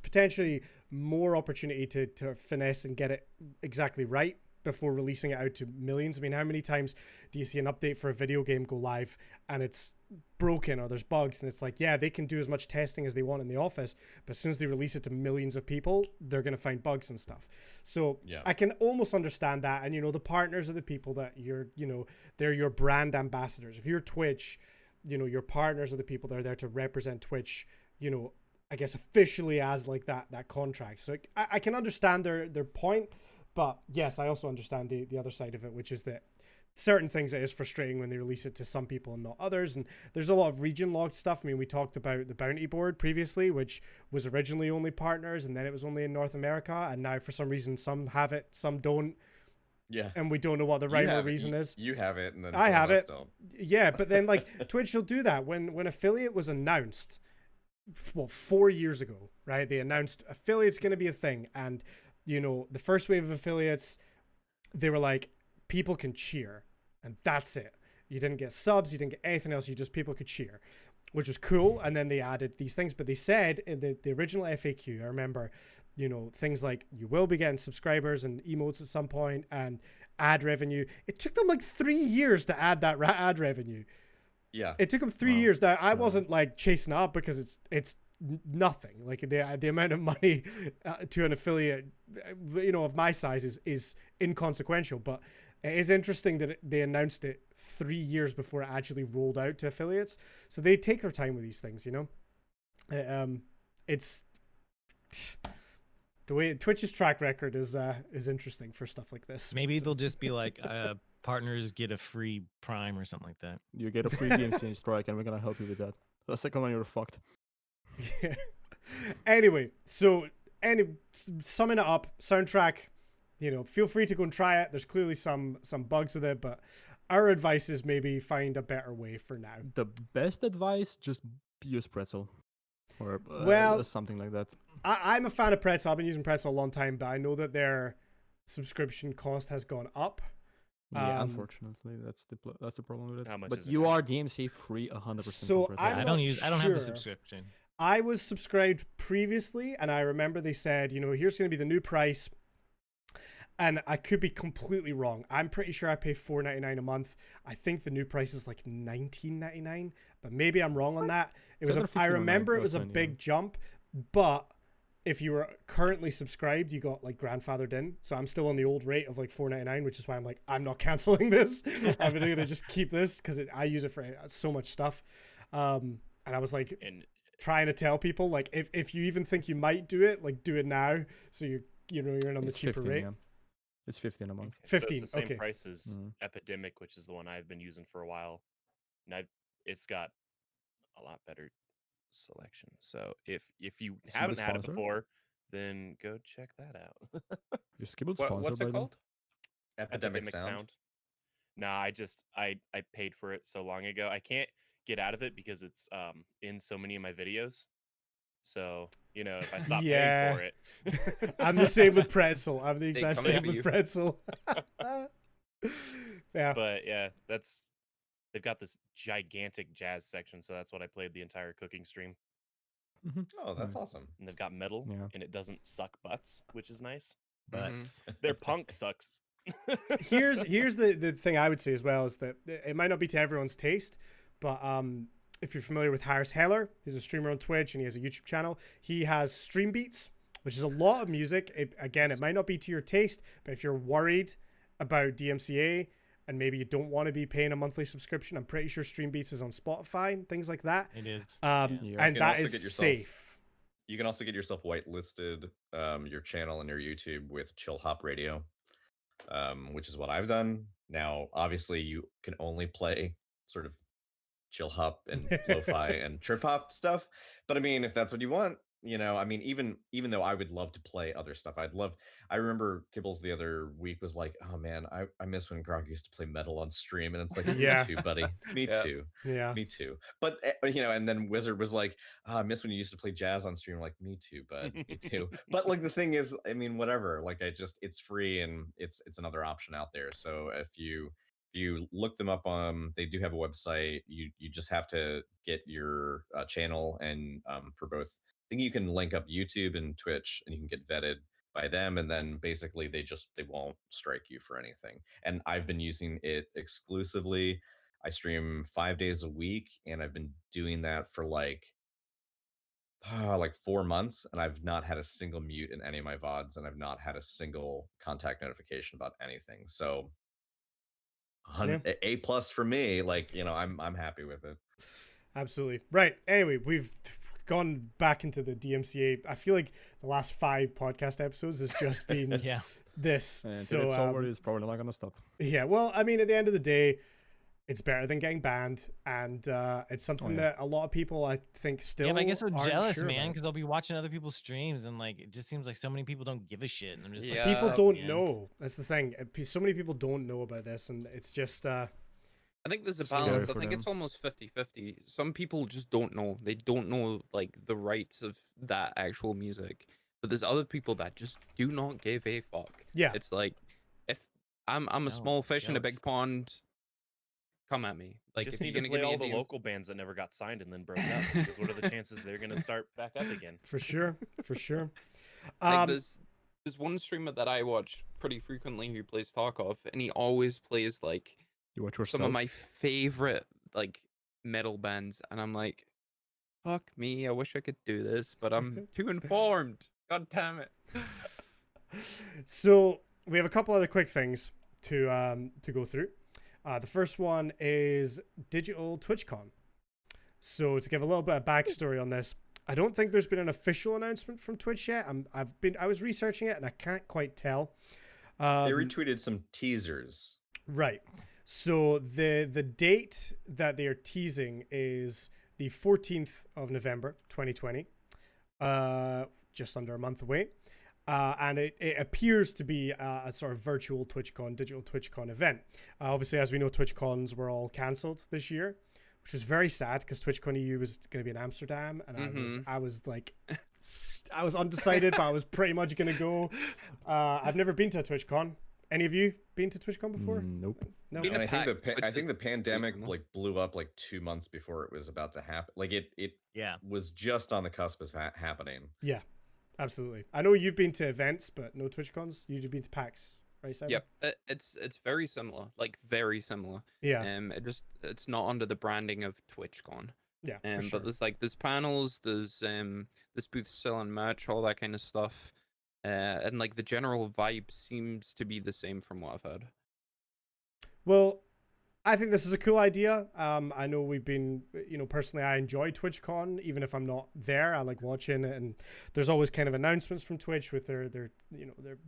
potentially more opportunity to finesse and get it exactly right before releasing it out to millions. I mean, how many times do you see an update for a video game go live and it's broken or there's bugs, and it's like, yeah, they can do as much testing as they want in the office, but as soon as they release it to millions of people, they're going to find bugs and stuff. So Yeah. I can almost understand that. And the partners are the people that they're your brand ambassadors. If you're Twitch, your partners are the people that are there to represent Twitch, I guess officially as like that contract. So I can understand their point, but yes, I also understand the other side of it, which is that certain things it is frustrating when they release it to some people and not others. And there's a lot of region locked stuff. I mean, we talked about the Bounty Board previously, which was originally only partners and then it was only in North America. And now for some reason, some have it, some don't. Yeah. And we don't know what the rhyme or reason is. You have it, and then I have it. Don't. Yeah, but then like Twitch will do that. When affiliate was announced, 4 years ago, right? They announced affiliate's going to be a thing. And, you know, the first wave of affiliates, they were like, people can cheer, and that's it. You didn't get subs, you didn't get anything else. People could cheer, which was cool. And then they added these things, but they said in the original FAQ, I remember, you know, things like you will be getting subscribers and emotes at some point and ad revenue. It took them like 3 years to add that ad revenue. Yeah, it took them 3 years. Now I wasn't like chasing up because it's nothing. Like the amount of money to an affiliate, you know, of my size is inconsequential, but it is interesting that they announced it 3 years before it actually rolled out to affiliates. So they take their time with these things, you know. It's the way Twitch's track record is interesting for stuff like this. Maybe they'll just be like, partners get a free Prime or something like that. You get a free DMCA strike, and we're gonna help you with that. The second one, you're fucked. Yeah. Anyway, so summing it up, soundtrack, you know, feel free to go and try it. There's clearly some bugs with it, but our advice is maybe find a better way for now. The best advice, just use Pretzel. Or something like that. I'm a fan of Pretzel. I've been using Pretzel a long time, but I know that their subscription cost has gone up. Yeah, unfortunately, that's the problem with it. How much but is it you now? are DMCA free 100%. So I don't have sure. the subscription. I was subscribed previously, and I remember they said, you know, here's going to be the new price. And I could be completely wrong. I'm pretty sure I pay $4.99 a month. I think the new price is like $19.99, but maybe I'm wrong on that. I remember it was a big jump, but if you were currently subscribed, you got like grandfathered in. So I'm still on the old rate of like $4.99, which is why I'm like, I'm not canceling this. I'm going to just keep this because I use it for so much stuff. And I was like trying to tell people, like, if you even think you might do it, like do it now. So you're in on the cheaper 15, rate. yeah. It's 15 a month. 15. So it's the same okay. price as Epidemic, which is the one I've been using for a while, and it's got a lot better selection. So if you haven't had it before, then go check that out. Your Skibble sponsor. What's it called? Epidemic Sound. Nah, I paid for it so long ago. I can't get out of it because it's in so many of my videos. So, you know, if I stop paying for it. I'm the same with Pretzel. I'm the exact come same after with you. Pretzel. Yeah. But yeah, they've got this gigantic jazz section, so that's what I played the entire cooking stream. Oh, that's awesome. And they've got metal, Yeah. and it doesn't suck butts, which is nice. But Their punk sucks. Here's the thing I would say as well is that it might not be to everyone's taste, but if you're familiar with Harris Heller, he's a streamer on Twitch and he has a YouTube channel. He has Stream Beats, which is a lot of music. It might not be to your taste, but if you're worried about DMCA and maybe you don't want to be paying a monthly subscription, I'm pretty sure Stream Beats is on Spotify, things like that. It is. And that is safe. You can also get yourself whitelisted your channel and your YouTube with Chill Hop Radio, which is what I've done. Now, obviously, you can only play sort of chill hop and lo-fi and trip hop stuff, but I mean, if that's what you want, you know, I mean, even though I would love to play other stuff, I remember Kibbles the other week was like, oh man, I miss when Grog used to play metal on stream, and it's like, Yeah. me too, buddy, me too, me too. But you know, and then Wizard was like, oh, I miss when you used to play jazz on stream. Like, me too, bud, me too. But like the thing is, I mean, whatever, like it's free and it's another option out there. So if you look them up, they do have a website. You just have to get your channel, and for both, I think you can link up YouTube and Twitch, and you can get vetted by them, and then basically they won't strike you for anything. And I've been using it exclusively. I stream 5 days a week, and I've been doing that for like 4 months, and I've not had a single mute in any of my VODs, and I've not had a single contact notification about anything. So A+ for me. Like, you know, I'm happy with it. Absolutely. Right. Anyway, we've gone back into the DMCA. I feel like the last 5 podcast episodes has just been this. And So until it's over, it's probably not gonna stop. yeah, well, I mean, at the end of the day, it's better than getting banned, and it's something that a lot of people, I think, still. Yeah, but I get so aren't jealous, sure man, about. because I'll be watching other people's streams, and like it just seems like so many people don't give a shit, and I'm just like, Yeah. People "Fuck, don't man." know. That's the thing. So many people don't know about this, and it's just. I think there's a Scary balance. I for think them. it's almost 50-50. Some people just don't know. They don't know like the rights of that actual music. But there's other people that just do not give a fuck. Yeah. It's like if I'm a No, small fish in a big jealous. pond, come at me. Like Just if need you're to gonna play give me all a the DM local bands that never got signed and then broke up. Because what are the chances they're gonna start back up again? For sure, for sure. like there's one streamer that I watch pretty frequently who plays Tarkov, and he always plays like You watch some yourself. of my favorite like metal bands, and I'm like, fuck me, I wish I could do this, but I'm too informed. God damn it. So we have a couple other quick things to go through. The first one is Digital TwitchCon. So to give a little bit of backstory on this, I don't think there's been an official announcement from Twitch yet. I was researching it and I can't quite tell. They retweeted some teasers. Right. So the date that they are teasing is the 14th of November, 2020. Just under a month away. And it appears to be a sort of virtual TwitchCon, digital TwitchCon event. Obviously, as we know, TwitchCons were all cancelled this year, which was very sad because TwitchCon EU was going to be in Amsterdam, and I was like, I was undecided, but I was pretty much going to go. I've never been to a TwitchCon. Any of you been to TwitchCon before? Nope. No. Been And a I think PAX, which I think is the pandemic reasonable. like blew up like 2 months before it was about to happen. Like it Yeah. was just on the cusp of happening. Yeah, absolutely. I know you've been to events, but no TwitchCons. You've been to PAX, right, Simon? Yep, it's very similar, like very similar. Yeah. It's not under the branding of TwitchCon. Yeah, for sure. But there's panels, there's booths selling merch, all that kind of stuff. And like the general vibe seems to be the same from what I've heard. Well, I think this is a cool idea. I know we've been, personally, I enjoy TwitchCon, even if I'm not there. I like watching it, and there's always kind of announcements from Twitch with their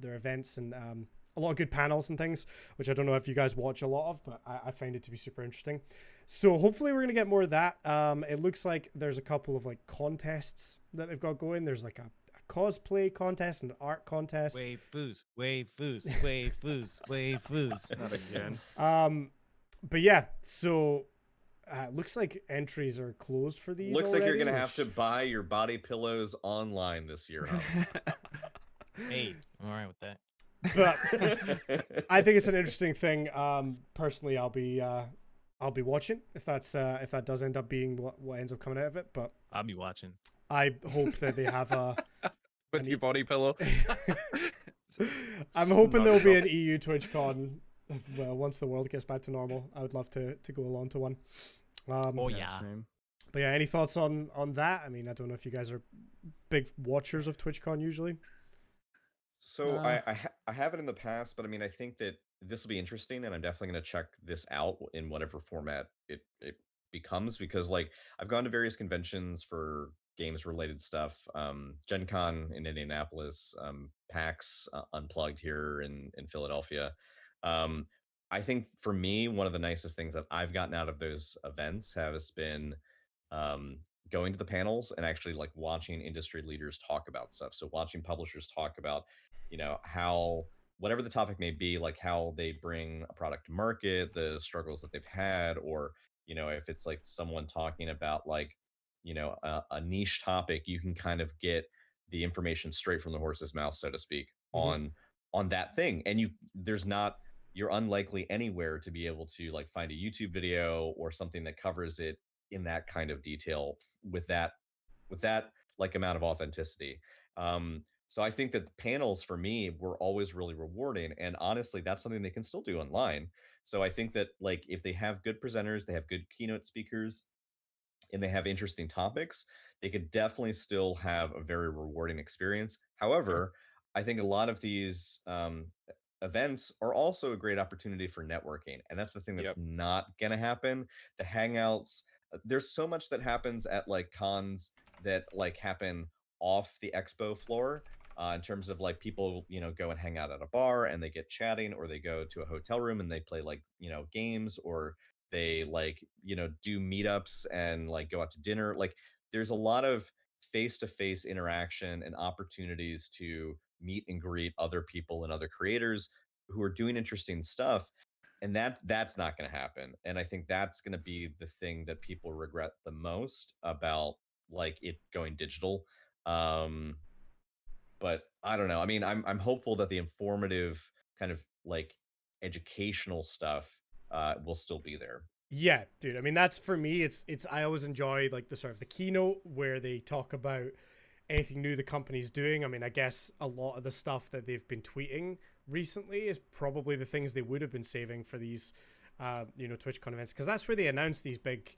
events and a lot of good panels and things, which I don't know if you guys watch a lot of, but I find it to be super interesting. So hopefully we're gonna get more of that. It looks like there's a couple of like contests that they've got going. There's like a cosplay contest and art contest. Wave foos, wave foos, wave foos, wave foos. Not again. But yeah, so looks like entries are closed for these. Looks like you're already, gonna have to which- buy your body pillows online this year, Hans. Hey, I'm all right with that. But I think it's an interesting thing. Personally, I'll be watching if that does end up being what ends up coming out of it. But I'll be watching. I hope that they have a. With your body pillow. I'm hoping there'll be Snapshot. an EU TwitchCon. Well, once the world gets back to normal, I would love to go along to one. Oh yeah. Same. But yeah, any thoughts on that? I mean, I don't know if you guys are big watchers of TwitchCon usually. So I have it in the past, but I mean, I think that this will be interesting, and I'm definitely going to check this out in whatever format it becomes, because like I've gone to various conventions for games related stuff, Gen Con in Indianapolis, PAX Unplugged here in Philadelphia. I think for me, one of the nicest things that I've gotten out of those events has been going to the panels and actually like watching industry leaders talk about stuff. So watching publishers talk about, how whatever the topic may be, like how they bring a product to market, the struggles that they've had, or if it's like someone talking about like a niche topic, you can kind of get the information straight from the horse's mouth, so to speak, on that thing. And you're unlikely anywhere to be able to like find a YouTube video or something that covers it in that kind of detail with that like amount of authenticity. So I think that the panels for me were always really rewarding, and honestly, that's something they can still do online. So I think that like if they have good presenters, they have good keynote speakers, and they have interesting topics, they could definitely still have a very rewarding experience. However, I think a lot of these events are also a great opportunity for networking, and that's the thing that's not going to happen. The hangouts, there's so much that happens at like cons that like happen off the expo floor in terms of like people, go and hang out at a bar and they get chatting, or they go to a hotel room and they play like, games, or they like, do meetups and like go out to dinner. Like there's a lot of face-to-face interaction and opportunities to meet and greet other people and other creators who are doing interesting stuff, and that's not going to happen. And I think that's going to be the thing that people regret the most about like it going digital. um but I don't know. I mean, I'm hopeful that the informative kind of like educational stuff will still be there. Yeah, dude. I mean, that's for me. It's. I always enjoy like the sort of the keynote where they talk about anything new the company's doing. I mean, I guess a lot of the stuff that they've been tweeting recently is probably the things they would have been saving for these, TwitchCon events, because that's where they announce these big,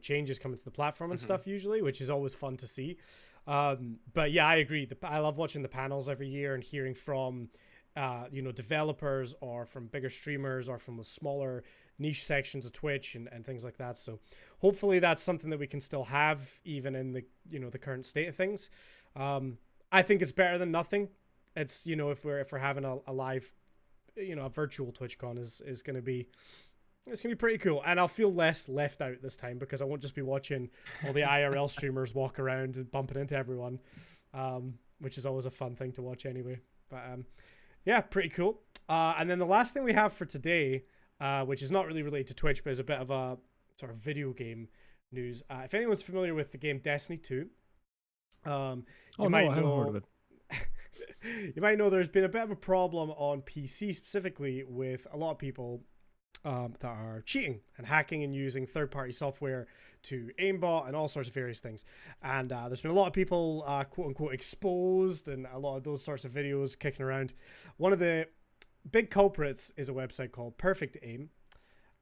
changes coming to the platform and stuff usually, which is always fun to see. But yeah, I agree. I love watching the panels every year and hearing from, developers or from bigger streamers or from the smaller niche sections of Twitch and things like that. So hopefully that's something that we can still have even in the, the current state of things. I think it's better than nothing. It's, if we're having a live, a virtual TwitchCon is going to be, it's going to be pretty cool. And I'll feel less left out this time because I won't just be watching all the IRL streamers walk around and bumping into everyone, which is always a fun thing to watch anyway. But yeah, pretty cool. And then the last thing we have for today, which is not really related to Twitch, but is a bit of a sort of video game news. If anyone's familiar with the game Destiny 2, you might I haven't heard of it. You might know there's been a bit of a problem on PC specifically with a lot of people that are cheating and hacking and using third-party software to aimbot and all sorts of various things. And there's been a lot of people, quote-unquote, exposed, and a lot of those sorts of videos kicking around. One of the big culprits is a website called Perfect Aim.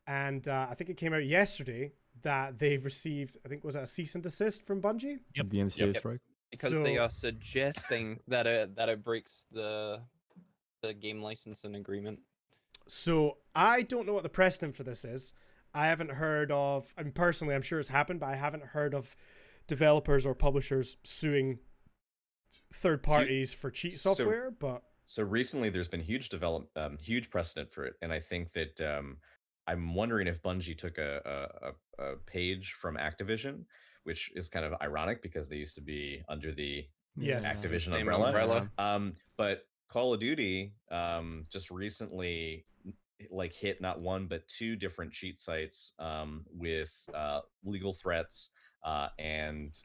And I think it came out yesterday that they've received, I think, was it a cease and desist from Bungie? The DMCA strike. Because they are suggesting that it breaks the game licensing agreement. So I don't know what the precedent for this is. I haven't heard of, I mean, personally, I'm sure it's happened, but I haven't heard of developers or publishers suing third parties for cheat software. So recently, there's been huge precedent for it, and I think that I'm wondering if Bungie took a page from Activision, which is kind of ironic because they used to be under the Activision umbrella. But Call of Duty just recently like hit not one but two different cheat sites with legal threats and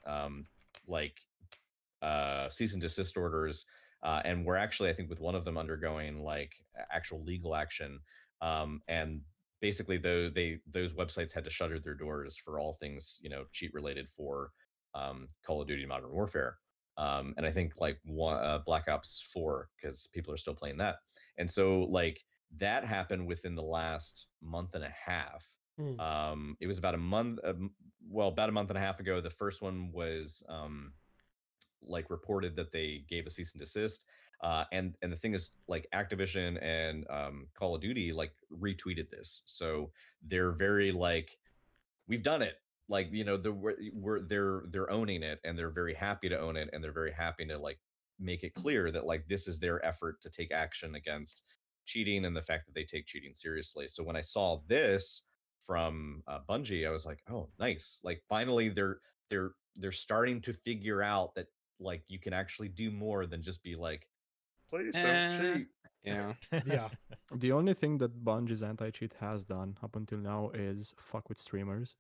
cease and desist orders, and we're actually, I think, with one of them undergoing like actual legal action, and basically those websites had to shutter their doors for all things cheat related for Call of Duty Modern Warfare. And I think like Black Ops 4, because people are still playing that. And so like that happened within the last month and a half. It was about a month, about a month and a half ago. The first one was like reported that they gave a cease and desist. And the thing is, like Activision and Call of Duty like retweeted this, so they're very like, we've done it. Like they're owning it, and they're very happy to own it, and they're very happy to like make it clear that like this is their effort to take action against cheating and the fact that they take cheating seriously. So when I saw this from Bungie, I was like, oh, nice. Like finally, they're starting to figure out that like you can actually do more than just be like, please don't cheat. Yeah. Yeah. The only thing that Bungie's anti-cheat has done up until now is fuck with streamers,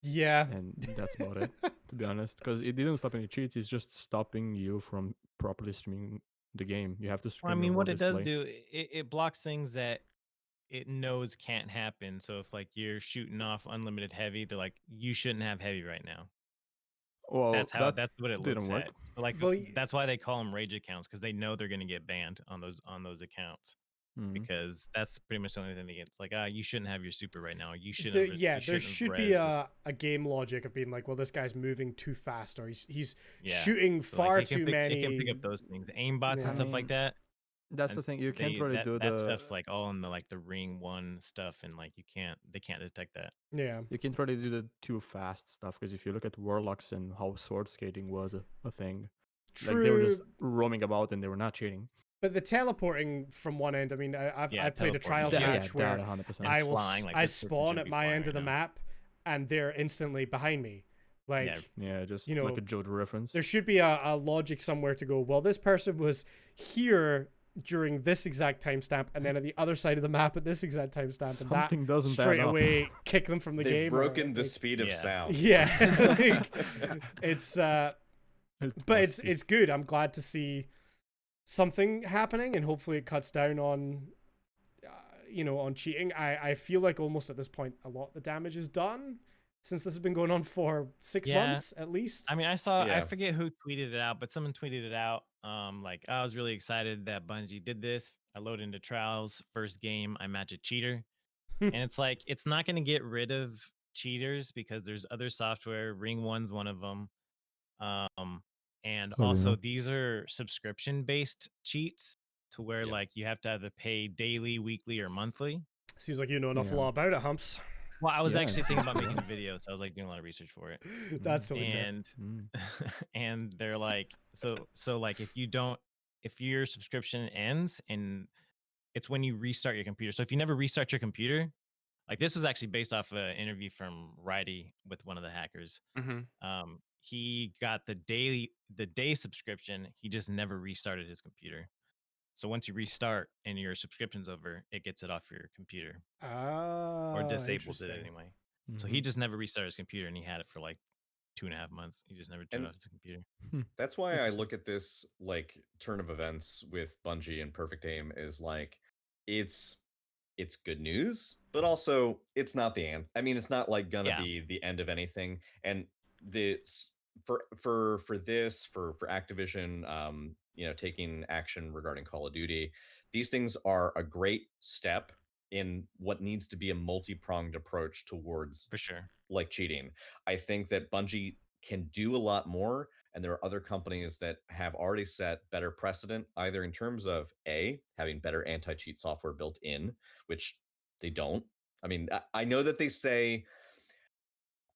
Yeah. and that's about it, to be honest. Because it didn't stop any cheats; it's just stopping you from properly streaming the game. You have to stream. Well, I mean, what it does display. do, it blocks things that it knows can't happen. So if like you're shooting off unlimited heavy, they're like, you shouldn't have heavy right now. Well, That's what it looks didn't work. at. So like Well, that's why they call them rage accounts, because they know they're going to get banned on those accounts. Mhm. Because that's pretty much the only thing. It's like, you shouldn't have your super right now. You should. There should be a game logic of being like, well, this guy's moving too fast, or he's shooting So, far like, too many. They can pick up those things, aimbots Yeah. and stuff like that. That's And the thing. You can't they- really that, do that the stuff's like all in the like the ring one stuff, and like they can't detect that. Yeah. you can't really do the too fast stuff, because if you look at warlocks and how sword skating was a thing, True. Like they were just roaming about and they were not cheating. But the teleporting from one end, I mean, I played a teleporting. trials Yeah, match where that 100%. And I will flying, like, I this person spawn should at be my flying end of right the now. map, and they're instantly behind me. Like, Yeah. Yeah, just you know, like a JoJo reference. there should be a logic somewhere to go, well, this person was here during this exact timestamp, and then at the other side of the map at this exact timestamp, and that Something doesn't add straight up. away kick them from the They've game. or, broken the like- speed of Yeah. sound. Yeah, like, it's but must be. it's good. I'm glad to see something happening, and hopefully it cuts down on on cheating. I feel like almost at this point a lot of the damage is done since this has been going on for 6 Yeah. months at least. I mean, I saw, I Yeah. forget who tweeted it out, but someone tweeted it out. Like, I was really excited that Bungie did this. I load into trials, first game, I match a cheater. And it's like, it's not going to get rid of cheaters because there's other software. Ring One's one of them. And Oh, also, yeah. these are subscription based cheats to where Yeah. like you have to either pay daily, weekly, or monthly. Seems like you know an awful Yeah. lot about it, Humps. Well, I was Yeah. actually thinking about making a video, so I was like doing a lot of research for it. That's totally fair. And Mm. and they're like, so like if your subscription ends, and it's when you restart your computer. So if you never restart your computer, like this was actually based off an interview from Righty with one of the hackers. Mm-hmm. He got the day subscription. He just never restarted his computer. So once you restart and your subscription's over, it gets it off your computer or disables it Interesting. anyway. So he Mhm. just never restarted his computer, and he had it for like 2.5 months. He just never turned And- off his computer. That's why I That's- look at this like turn of events with Bungie and Perfect Aim is like it's good news, but also it's not the end. I mean, it's not like gonna Yeah. be the end of anything. And this for Activision, taking action regarding Call of Duty, these things are a great step in what needs to be a multi-pronged approach towards For sure. like cheating. I think that Bungie can do a lot more, and there are other companies that have already set better precedent, either in terms of having better anti-cheat software built in, which they don't. I mean, I know that they say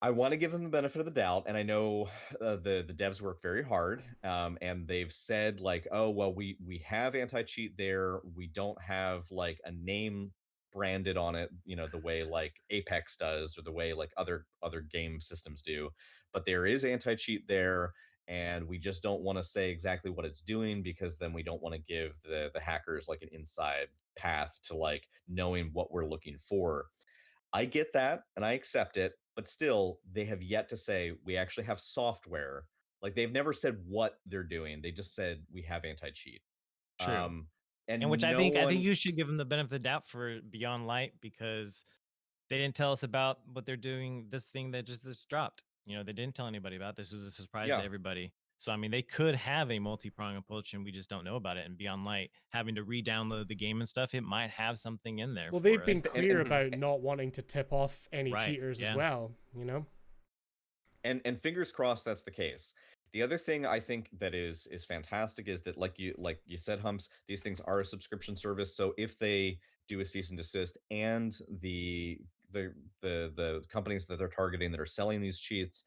I want to give them the benefit of the doubt, and I know the devs work very hard, and they've said like, oh well, we have anti-cheat there. We don't have like a name branded on it, the way like Apex does or the way like other game systems do. But there is anti-cheat there, and we just don't want to say exactly what it's doing because then we don't want to give the hackers like an inside path to like knowing what we're looking for. I get that and I accept it, but still, they have yet to say we actually have software. Like they've never said what they're doing. They just said we have anti-cheat. True. And And which I no think one- you should give them the benefit of the doubt for Beyond Light, because they didn't tell us about what they're doing. This thing that just dropped. They didn't tell anybody about this. It was a surprise Yeah. to everybody. So I mean, they could have a multi-pronged approach, and we just don't know about it. And Beyond Light, having to re-download the game and stuff, it might have something in there. Well, for they've us. been clear and- about not wanting to tip off any Right, cheaters as yeah. well, and fingers crossed that's the case. The other thing I think that is fantastic is that like you said, Humps, these things are a subscription service. So if they do a cease and desist, and the companies that they're targeting that are selling these cheats,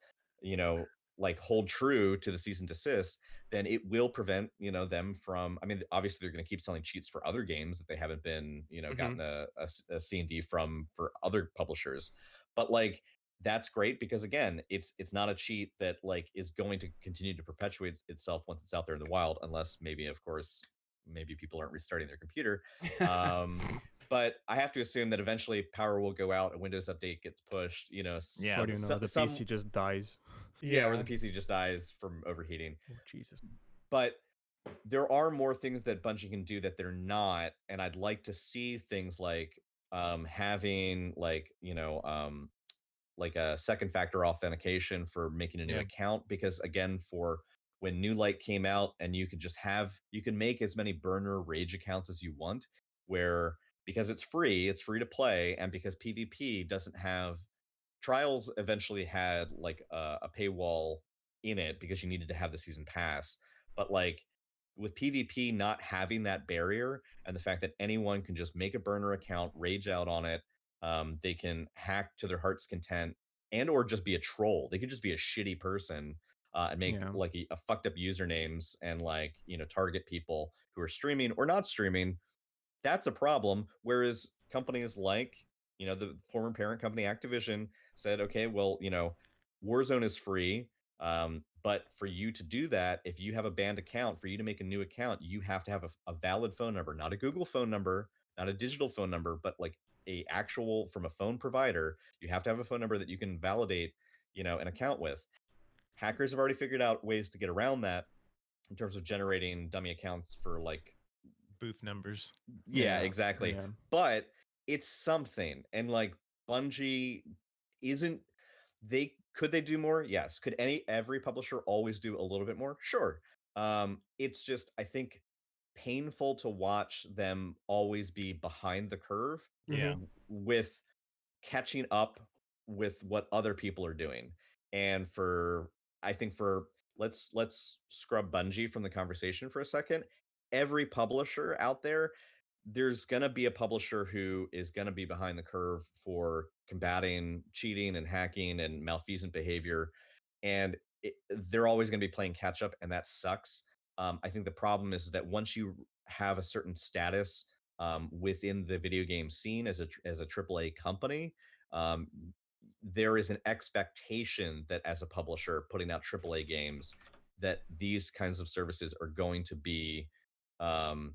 like hold true to the cease and desist, then it will prevent them from. I mean, obviously they're going to keep selling cheats for other games that they haven't been gotten a C&D from for other publishers, but like that's great because again, it's not a cheat that like is going to continue to perpetuate itself once it's out there in the wild, unless maybe, of course, maybe people aren't restarting their computer. But I have to assume that eventually power will go out, a Windows update gets pushed. Yeah. Or do you know, the PC just dies. or the PC just dies from overheating. Oh, Jesus. But there are more things that Bungie can do that they're not, and I'd like to see things like having like a second factor authentication for making a new Yeah. account, because again, for when New Light came out, and you can make as many burner rage accounts as you want, where because it's free to play, and because PvP doesn't have Trials eventually had like a paywall in it because you needed to have the season pass. But like with PvP not having that barrier, and the fact that anyone can just make a burner account, rage out on it, they can hack to their heart's content, and or just be a troll. They could just be a shitty person. and make Yeah. like a fucked up usernames and like target people who are streaming or not streaming, that's a problem. Whereas companies like the former parent company Activision said, okay, well, Warzone is free, but for you to do that, if you have a banned account, for you to make a new account, you have to have a valid phone number, not a Google phone number, not a digital phone number, but like a actual from a phone provider. You have to have a phone number that you can validate an account with. Hackers have already figured out ways to get around that in terms of generating dummy accounts for like Booth numbers. yeah, exactly. Yeah. But it's something. And like Bungie isn't they do more? Yes. Could every publisher always do a little bit more? Sure. It's just I think painful to watch them always be behind the curve Yeah. with catching up with what other people are doing. And I think for let's scrub Bungie from the conversation for a second. Every publisher out there's going to be a publisher who is going to be behind the curve for combating cheating and hacking and malfeasant behavior. And they're always going to be playing catch up, and that sucks. I think the problem is that once you have a certain status within the video game scene as a AAA company, um, there is an expectation that as a publisher putting out AAA games, that these kinds of services are going to be um,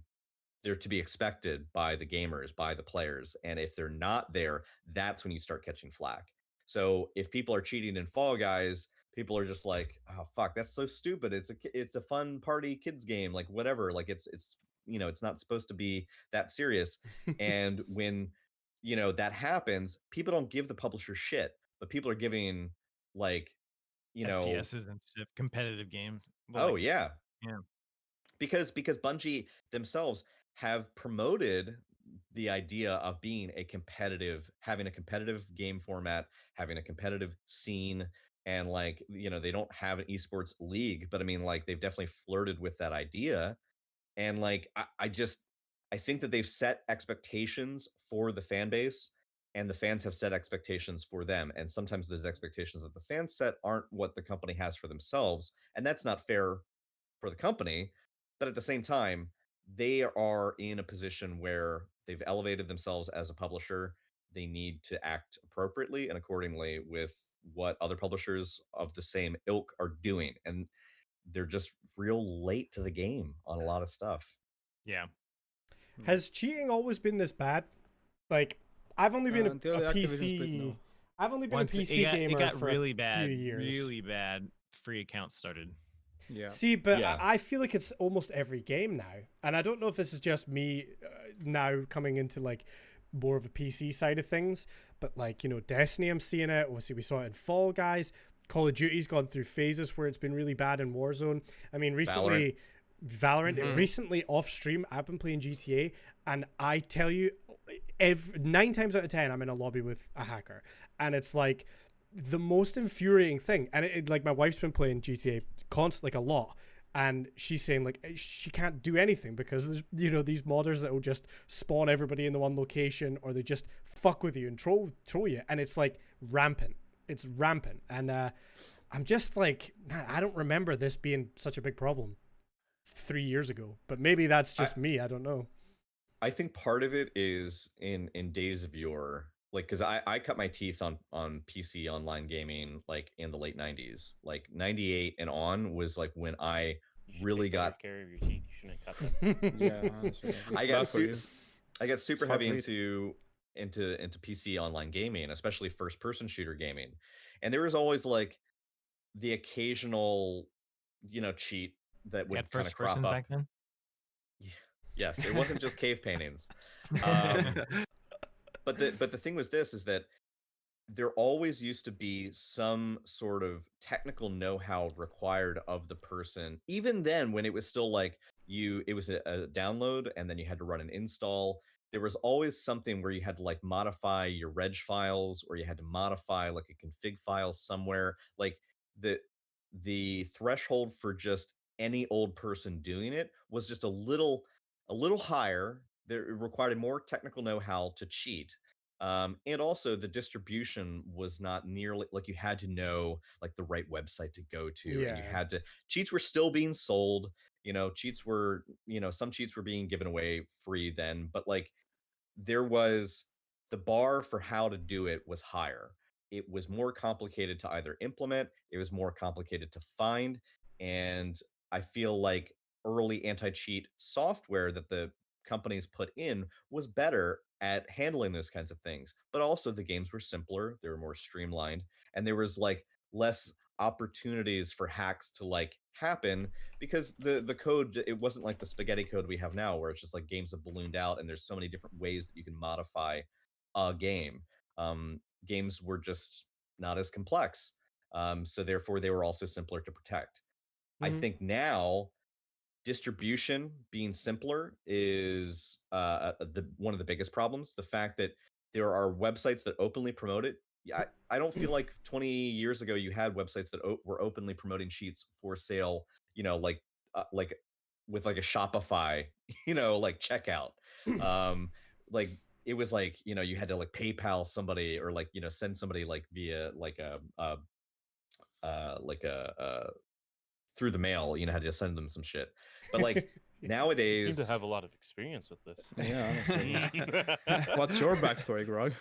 they're to be expected by the gamers, by the players. And if they're not there, that's when you start catching flack. So if people are cheating in Fall Guys, people are just like, "Oh fuck, that's so stupid. It's a fun party kids game, like whatever. Like it's it's not supposed to be that serious." And when that happens, people don't give the publisher shit, but people are giving like FPSs and shit, competitive game. Well, oh like, yeah, yeah. because Bungie themselves have promoted the idea of being having a competitive game format, having a competitive scene, and like they don't have an esports league, but I mean like they've definitely flirted with that idea. And like I think that they've set expectations for the fan base, and the fans have set expectations for them, and sometimes those expectations that the fans set aren't what the company has for themselves, and that's not fair for the company. But at the same time, they are in a position where they've elevated themselves as a publisher. They need to act appropriately and accordingly with what other publishers of the same ilk are doing. And they're just real late to the game on a lot of stuff. Yeah. Has cheating always been this bad? Like, I've only been Until a the Activision split, PC. no. I've only been Once a PC gamer it got for really a bad, few years. really bad. Free accounts started. Yeah. See, but Yeah. I feel like it's almost every game now, and I don't know if this is just me now coming into like more of a PC side of things, but like Destiny, I'm seeing it. Obviously, we saw it in Fall Guys. Call of Duty's gone through phases where it's been really bad in Warzone. I mean, recently, Valorant. Recently off stream, I've been playing GTA, and I tell you, 9 times out of 10, I'm in a lobby with a hacker, and it's like the most infuriating thing. And like my wife's been playing GTA constantly, like a lot, and she's saying like she can't do anything because there's these modders that will just spawn everybody in the one location, or they just fuck with you and troll you, and it's like rampant. It's rampant, and I'm just like, man, I don't remember this being such a big problem 3 years ago, but maybe that's just me. I don't know. I think part of it is in days of yore, like because I cut my teeth on PC online gaming like in the late 90s, like 98 and on was like when I You should really take better got care of your teeth. You shouldn't cut them. Yeah, honestly. I It's got bad for you. I got super It's hard heavy to eat. into PC online gaming, especially first person shooter gaming. And there was always like the occasional, cheat that You had would kind of first crop persons up. back then. Yes, it wasn't just cave paintings. Um, but the thing was this is that there always used to be some sort of technical know-how required of the person, even then when it was still like it was a download and then you had to run an install. There was always something where you had to like modify your reg files, or you had to modify like a config file somewhere. Like the threshold for just any old person doing it was just a little higher. There, it required more technical know-how to cheat. And also the distribution was not nearly like you had to know like the right website to go to, and you Yeah. had to cheats were still being sold. Cheats were, some cheats were being given away free then, but like there was the bar for how to do it was higher. It was more complicated to either implement, it was more complicated to find, and I feel like early anti-cheat software that the companies put in was better at handling those kinds of things. But also the games were simpler, they were more streamlined, and there was like less opportunities for hacks to like happen because the code, it wasn't like the spaghetti code we have now where it's just like games have ballooned out and there's so many different ways that you can modify a game. Games were just not as complex, so therefore they were also simpler to protect. I Mhm. think now distribution being simpler is the one of the biggest problems. The fact that there are websites that openly promote it. Yeah, I don't feel like 20 years ago you had websites that were openly promoting sheets for sale. Like with like a Shopify, like checkout. Um, like it was like you had to like PayPal somebody or like send somebody like via like a through the mail, had to send them some shit. But like You nowadays, seem to have a lot of experience with this. Yeah, honestly. What's your backstory, Grog?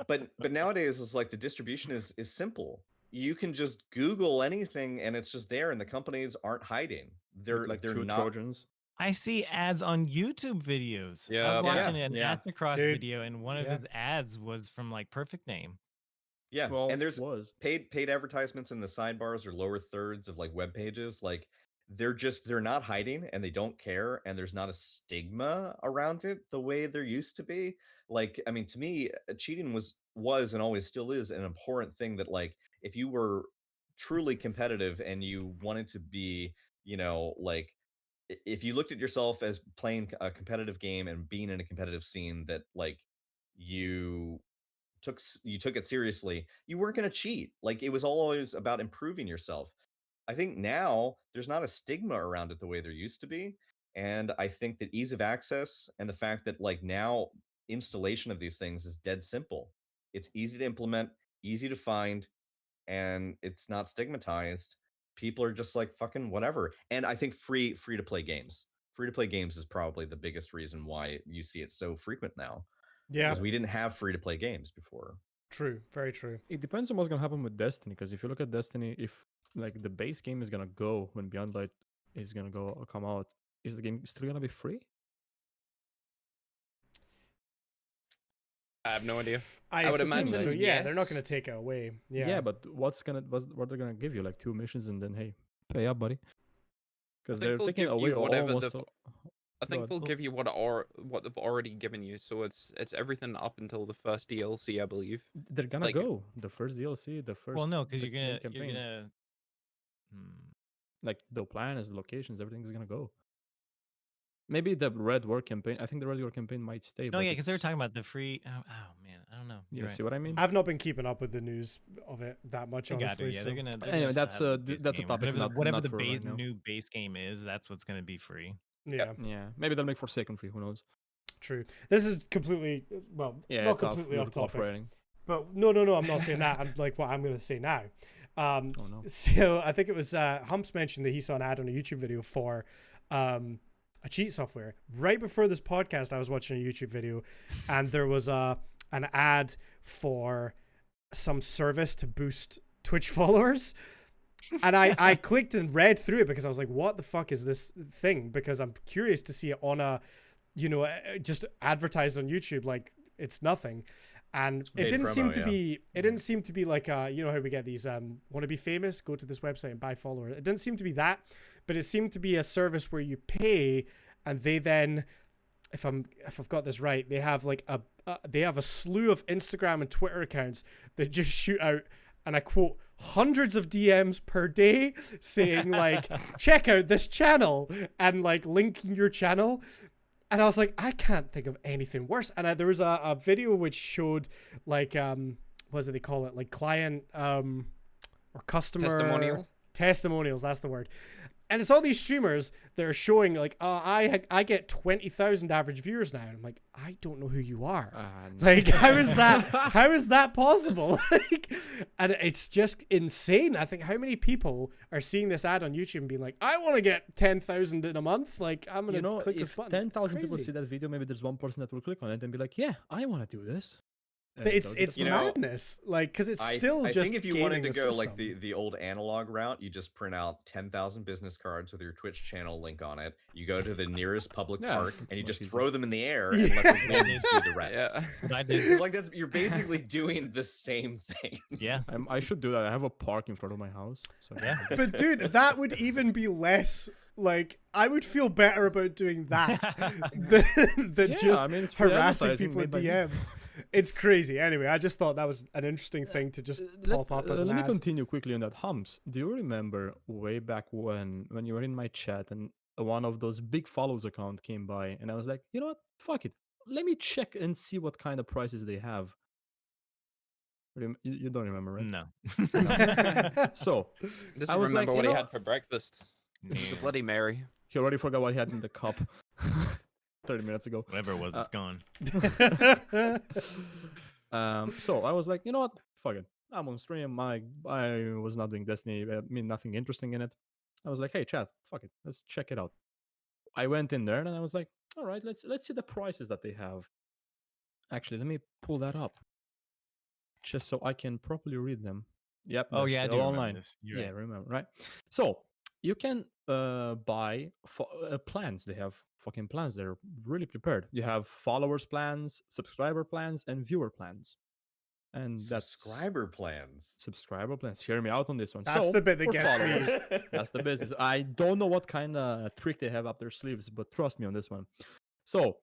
but nowadays it's like the distribution is simple. You can just Google anything and it's just there, and the companies aren't hiding. Like They're two not. Trojans. I see ads on YouTube videos. I Yeah. was watching Yeah. an Yeah. Astrocross Dude. video, and one of Yeah. his ads was from like Perfect Name. Yeah, Well, and there's was. paid advertisements in the sidebars or lower thirds of like web pages. Like they're not hiding and they don't care, and there's not a stigma around it the way there used to be. Like, I mean, to me, cheating was and always still is an important thing that like if you were truly competitive and you wanted to be, like if you looked at yourself as playing a competitive game and being in a competitive scene that like you you took it seriously, you weren't going to cheat. Like it was always about improving yourself. I think now there's not a stigma around it the way there used to be, and I think that ease of access and the fact that like now installation of these things is dead simple. It's easy to implement, easy to find, and it's not stigmatized. People are just like fucking whatever. And I think free to play games. Free to play games is probably the biggest reason why you see it so frequent now, Yeah. because we didn't have free to play games before. True. Very true. It depends on what's gonna happen with Destiny, because if you look at Destiny, if like the base game is gonna go when Beyond Light is gonna go come out, is the game still gonna be free? I have no idea. I would assume imagine so. Yeah, they're not yes. going to take it away. Yeah. Yeah, but what they're gonna give you? Like 2 missions and then hey, pay up, buddy. Because think they're they'll taking give away you whatever almost. I think ahead. they'll give you what they've already given you. So it's everything up until the first DLC, I believe. They're gonna like- go the first DLC, the first. Well, no, because the you're main gonna campaign. Like the plans, the locations, everything's gonna go. Maybe the Red War campaign. I think the Red War campaign might stay. No, but yeah, because they were it's- talking about the free. Oh man, I don't know. You You're right. see what I mean? I've not been keeping up with the news of it that much, They got to, honestly. yeah, so they're gonna. They're Anyway, gonna still that's have the a base that's a game. topic, Whatever not the for right now. new base game is, that's what's gonna be free. yeah, Yeah, maybe they'll make Forsaken free. Who knows? true. This is completely not It's completely off topic. rating. But no, I'm not saying that. I'm like what I'm going to say now. Oh no. So I think it was Humps mentioned that he saw an ad on a YouTube video for a cheat software. Right before this podcast, I was watching a YouTube video, and there was an ad for some service to boost Twitch followers. And I clicked and read through it because I was like, what the fuck is this thing? Because I'm curious to see it on a, just advertised on YouTube. Like it's nothing. And it Paid didn't promo, seem to yeah. be, it didn't seem to be like, how we get these, want to be famous, go to this website and buy followers. It didn't seem to be that, but it seemed to be a service where you pay and they then, if I've got this right, they have like they have a slew of Instagram and Twitter accounts that just shoot out, and I quote, hundreds of DMs per day saying like, check out this channel and like linking your channel. And I was like, I can't think of anything worse. And there was a video which showed like, what do they call it? Like client or customer Testimonial? Testimonials, that's the word. And it's all these streamers that are showing like, I get 20,000 average viewers now. And I'm like, I don't know who you are. Like, how is that possible? Like, and it's just insane. I think how many people are seeing this ad on YouTube and being like, I want to get 10,000 in a month. Like, I'm gonna click this if button. 10,000 people see that video, maybe there's one person that will click on it and be like, yeah, I want to do this. But it's You know, madness, like, because it's still I just. think if you wanted to gaming go the like system. the old analog route, you just print out 10,000 business cards with your Twitch channel link on it. You go to the nearest public Yeah, park it's and you much just easier. throw them in the air and let the wind do the rest. Yeah. What I did. It's like you're basically doing the same thing. Yeah. I should do that. I have a park in front of my house. So Yeah. But dude, that would even be less. Like, I would feel better about doing that than Yeah, just I mean, it's free harassing advertising people in made by me. DMs. It's crazy. Anyway, I just thought that was an interesting thing to just pop up as an let me ad. continue quickly on that. Humps, do you remember way back when you were in my chat and one of those big follows account came by and I was like, you know what? Fuck it. Let me check and see what kind of prices they have. You don't remember, right? No. So Doesn't I was remember like, what you he know- had for breakfast. It's a Yeah. Bloody Mary. he already forgot what he had in the cup 30 minutes ago. Whatever it was, it's gone. So I was like, you know what? Fuck it. I'm on stream. I was not doing Destiny. I mean, nothing interesting in it. I was like, hey, chat, fuck it. Let's check it out. I went in there and I was like, all right, let's see the prices that they have. Actually, let me pull that up just so I can properly read them. Yep. Oh they're yeah, I do still remember online. this. You're Yeah, right. remember, right? So you can buy plans. They have fucking plans. They're really prepared. You have followers plans, subscriber plans, and viewer plans. And that's Subscriber plans. subscriber plans. Hear me out on this one. That's So, the bit that for gets me. followers, that's the business. I don't know what kind of trick they have up their sleeves, but trust me on this one. So,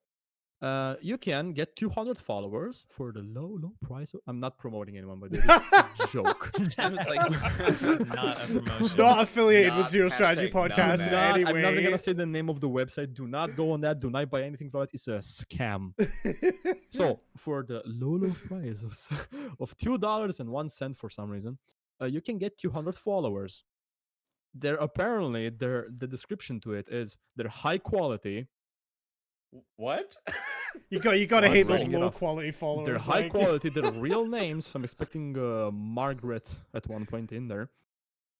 you can get 200 followers for the low price. I'm not promoting anyone, but it is a joke. Sounds like Not a promotion. Not affiliated with Not Zero Strategy hashtag not Podcast in bad. any I'm not way. gonna say the name of the website. Do not go on that. Do not buy anything from it. It's a scam. So for the low price of $2.01 for some reason, you can get 200 followers. They're apparently the description to it is they're high quality. What? You gotta I'm hate those reading it low off. quality followers. They're high like- quality. They're real names. So I'm expecting Margaret at one point in there,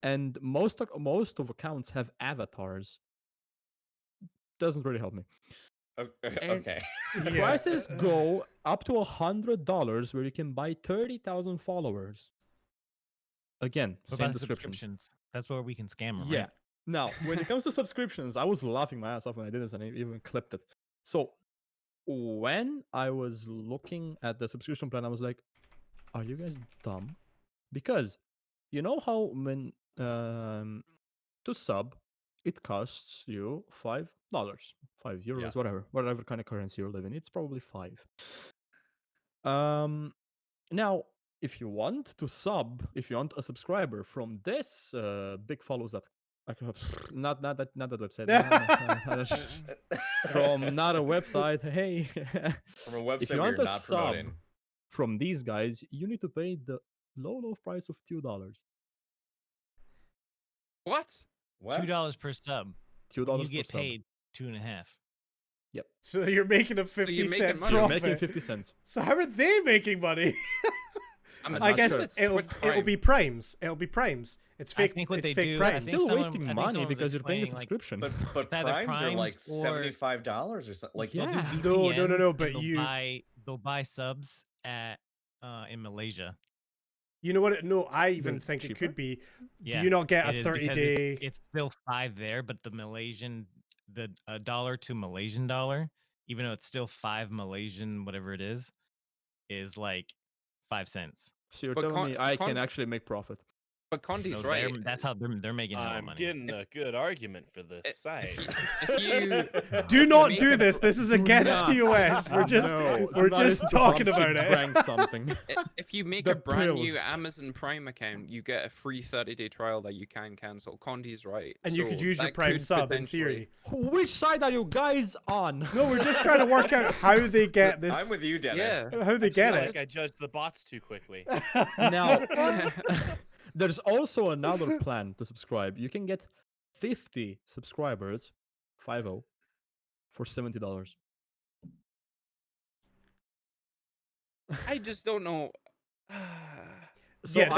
and most of accounts have avatars. Doesn't really help me. Okay. Yeah. Prices go up to $100 where you can buy 30,000 followers. Again, What same about the description. subscriptions? That's where we can scam them, Yeah. right? Now, when it comes to subscriptions, I was laughing my ass off when I did this and I even clipped it. So, when I was looking at the subscription plan, I was like, are you guys dumb? Because you know how when to sub, it costs you $5, €5, Yeah. whatever kind of currency you're living. It's probably 5. Now, if you want to sub, if you want a subscriber from this big follows that not that website, from not a website. Hey, From a if website you we're want a not sub promoting. from these guys, you need to pay the low price of $2. what? What? $2 per sub. $2 You get per sub. paid 2.5. So you're making a So 50 you're cent making money. You're profit. making 50 cents. So how are they making money? I'm I not guess sure. it's it'll Twitch be primes. It'll be primes. It's fake. I think what it's they fake do, I primes. think Still someone- wasting I think money someone was because you're paying a explaining, like, subscription. But It's either primes are like primes or- $75 or something. Like They'll do Yeah. No, VPNs but and you- they'll buy subs at in Malaysia. You know what? No, I even They're think it cheaper? could be. Yeah, Do you not get it a is 30 because day? It's still 5 there, but the dollar to Malaysian dollar, even though it's still 5 Malaysian, whatever it is like 5 cents. So you're But telling me I can con- actually make profit? But Condi's So right. that's how they're making hella I'm money. getting a good argument for this site. If you Do not make do a- this. This is Do against not. TOS. We're just No, we're do not just listen to talking Humps, about you it. drank something. if you make The a brand new pills. Amazon Prime account, you get a free 30-day trial that you can cancel. Condi's right. And you could So use your that Prime could sub in potentially- theory. Which side are you guys on? No, we're just trying to work out how they get this. I'm with you, Dennis. Yeah. How they I get feel it. like I judged the bots too quickly. Now, There's also another plan to subscribe. You can get 50 subscribers, 50, for $70. I just don't know. So Yeah,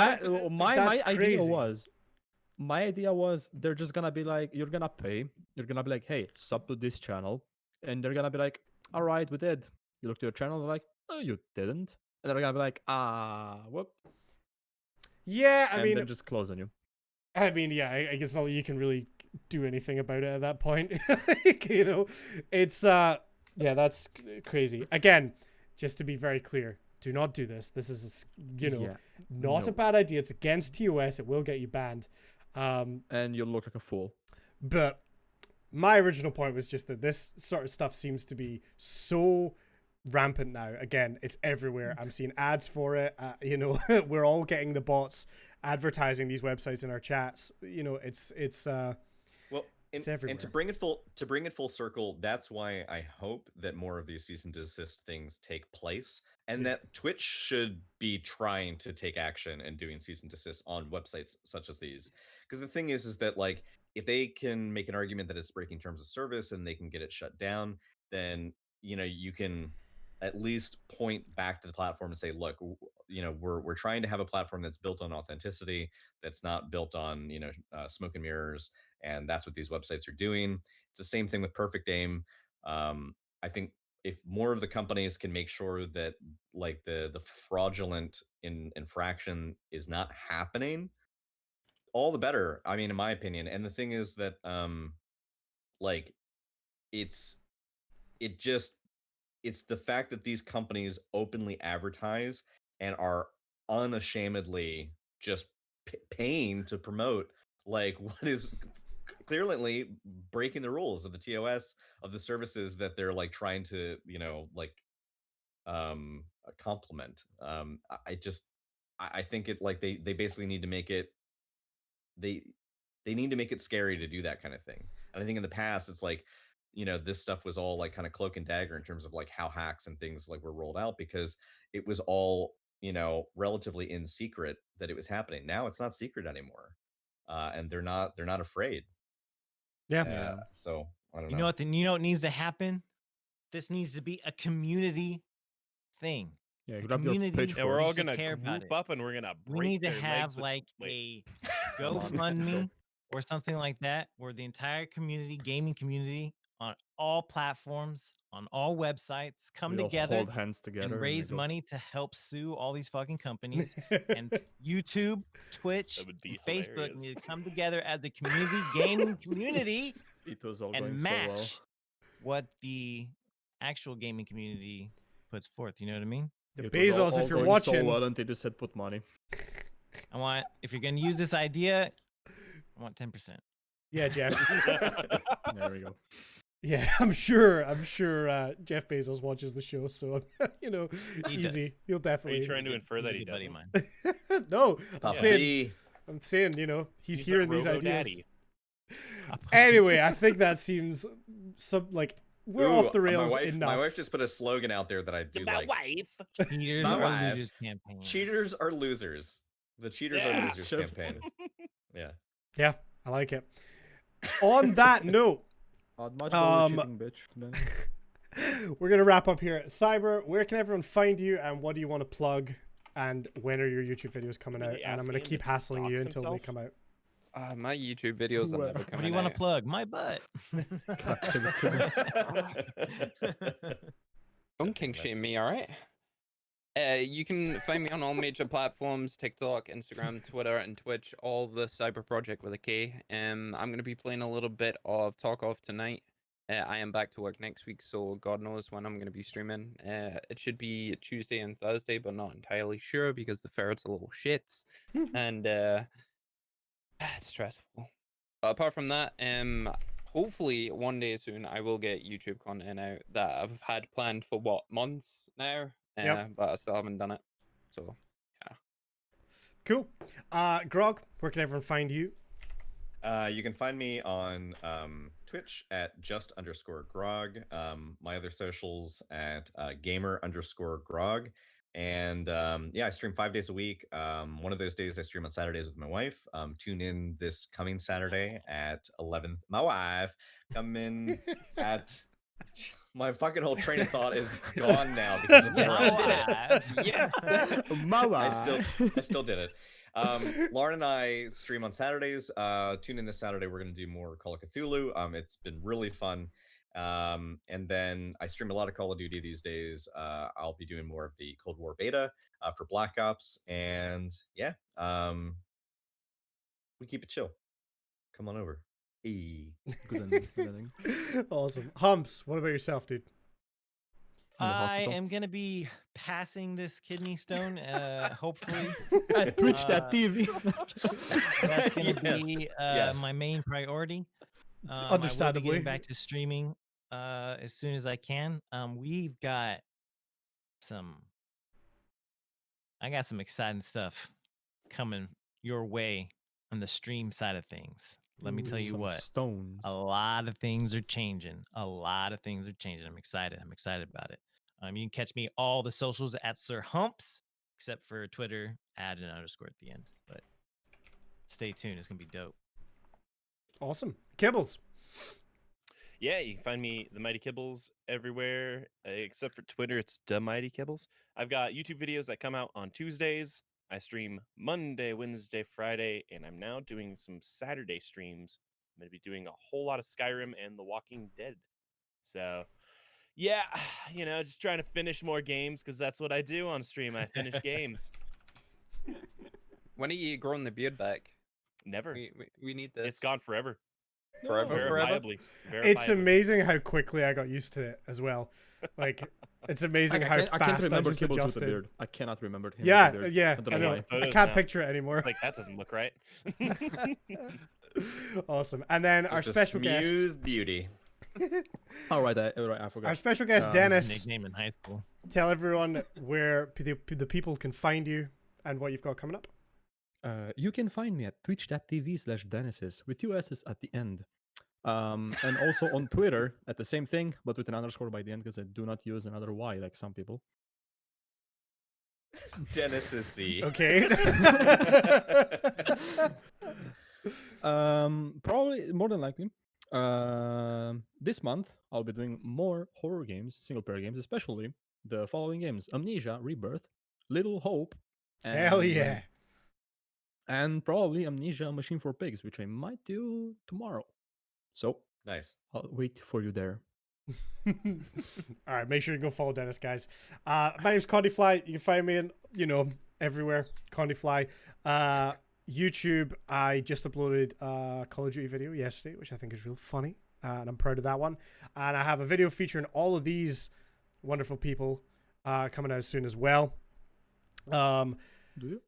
my that's idea crazy. was they're just gonna be like, you're gonna pay, you're gonna be like, hey, sub to this channel, and they're gonna be like, all right, we did. You look to your channel, they're like, oh, you didn't, and they're gonna be like, whoop, Yeah, and then just close on you. yeah, I guess not that you can really do anything about it at that point. Like, you know, it's yeah, that's crazy. Again, just to be very clear, do not do this. This is, you know, Yeah, not a no. bad idea. It's against TOS. It will get you banned. And you'll look like a fool. But my original point was just that this sort of stuff seems to be so rampant now. Again, it's everywhere. I'm seeing ads for it. You know, we're all getting the bots advertising these websites in our chats. You know, it's Well, it's and everywhere. to bring it full circle, that's why I hope that more of these cease and desist things take place, and that Twitch should be trying to take action and doing cease and desist on websites such as these. Because the thing is that like if they can make an argument that it's breaking terms of service and they can get it shut down, then you know you can at least point back to the platform and say, look, you know, we're trying to have a platform that's built on authenticity, that's not built on smoke and mirrors, and that's what these websites are doing. It's the same thing with Perfect Aim. I think if more of the companies can make sure that like the fraudulent infraction is not happening, all the better. I mean, in my opinion. And the thing is that like it's it just it's the fact that these companies openly advertise and are unashamedly just paying to promote like what is clearly breaking the rules of the TOS of the services that they're like trying to, you know, like complement. I think it like they basically need to make it they they need to make it scary to do that kind of thing. And I think in the past it's like, you know, this stuff was all like kind of cloak and dagger in terms of like how hacks and things like were rolled out because it was all, you know, relatively in secret that it was happening. Now it's not secret anymore. And they're not afraid. Yeah. So I don't You know. know what? You know what needs to happen? This needs to be a community thing. Yeah, The grab your community Yeah, we're all needs to gonna care about group it. up and we're gonna break We need to their have legs with like wait. a GoFundMe or something like that, where the entire community, gaming community, on all platforms, on all websites, come We all together hold hands together and we raise go, money to help sue all these fucking companies. And YouTube, Twitch, That would and be Facebook need hilarious. to come together as a community, gaming community, It was all and going match so well. what the actual gaming community puts forth. You know what I mean? It was all Bezos, if you're going watching, so well until they said put money. I want, if you're going to use this idea, I want 10%. yeah, Jeff. There we go. Yeah, I'm sure Jeff Bezos watches the show, so you know, He does. easy. He'll Are definitely. you trying to infer He's that a he good buddy of doesn't? mine. No, Papa saying- B. I'm saying, you know, he's a hearing these ideas. robo-daddy. Anyway, I think that seems some like we're Ooh, off the rails my enough. wife just put a slogan out there that I do My like. wife. Cheaters My are wife. losers campaign. Cheaters are losers. The cheaters are Yeah. losers Sure. campaign. Yeah. Yeah, I like it. On that note, Not much about Um, cheating, bitch. Then. we're gonna wrap up here at Cyber. Where can everyone find you, and what do you want to plug? And when are your YouTube videos coming out? Really And I'm gonna asking him keep to hassling you dox until they himself? come out. My YouTube videos are Where- never What do coming you want out. to plug? My butt. Don't kink shame me, all right? You can find me on all major platforms: TikTok, Instagram, Twitter, and Twitch. All the Cyber Project with a K. I'm gonna be playing a little bit of Talk Off tonight. I am back to work next week, so God knows when I'm gonna be streaming. It should be Tuesday and Thursday, but not entirely sure because the ferret's a little shits, and it's stressful. But apart from that, hopefully one day soon I will get YouTube content out that I've had planned for months now. Yep. But I still haven't done it. So Cool. Grog, where can everyone find you? You can find me on Twitch at @just_grog. My other socials at gamer_grog. And yeah, I stream 5 days a week. One of those days I stream on Saturdays with my wife. Tune in this coming Saturday at 11. My wife coming at. My fucking whole train of thought is gone now because of Yes, Laura. I did it. Yes. I still did it. Lauren and I stream on Saturdays. Tune in this Saturday. We're gonna do more Call of Cthulhu. It's been really fun. And then I stream a lot of Call of Duty these days. I'll be doing more of the Cold War beta for Black Ops, and yeah, we keep it chill. Come on over. Hey. Good ending. Good ending. Awesome. Humps, what about yourself, dude? In the I hospital. am gonna be passing this kidney stone. Hopefully, At Twitch.tv. that's gonna Yes, be yes. my main priority. I will be Understandably. getting back to streaming as soon as I can. We've got some. I got some exciting stuff coming your way on the stream side of things. Let me tell you Some what. stones. A lot of things are changing. A lot of things are changing. I'm excited. I'm excited about it. You can catch me all the socials at Sir Humps, except for Twitter, add an underscore at the end. But stay tuned. It's gonna be dope. Awesome. Kibbles. Yeah, you can find me, The Mighty Kibbles, everywhere except for Twitter. It's The Mighty Kibbles. I've got YouTube videos that come out on Tuesdays. I stream Monday, Wednesday, Friday, and I'm now doing some Saturday streams. I'm going to be doing a whole lot of Skyrim and The Walking Dead. So, yeah, just trying to finish more games because that's what I do on stream. I finish games. When are you growing the beard back? Never. We need this. It's gone forever. Forever. Verifiably. It's amazing how quickly I got used to it as well. Like, it's amazing how I can't fast I remember just Kibbles with a adjusted. beard. I cannot remember him. with a Yeah, beard. yeah. don't I know. why. I Photos can't now. picture it anymore. Like, that doesn't look right. Awesome. And then our Just a special guest, smooth beauty. Oh, right, I forgot. our special guest, Um, Dennis. Nickname in high school. Tell everyone where the people can find you and what you've got coming up. You can find me at twitch.tv/Denisiss with 2 S's at the end. And also on Twitter at the same thing, but with an underscore by the end because I do not use another Y like some people. Denisiss. Okay. Probably more than likely. This month I'll be doing more horror games, single player games, especially the following games: Amnesia, Rebirth, Little Hope, Hell yeah. and probably Amnesia Machine for Pigs, which I might do tomorrow. So Nice. I'll wait for you there. All right, make sure you go follow Dennis, guys. My name's Condyfly. You can find me in, everywhere. Condyfly. YouTube, I just uploaded a Call of Duty video yesterday, which I think is real funny, and I'm proud of that one. And I have a video featuring all of these wonderful people coming out soon as well. Do you?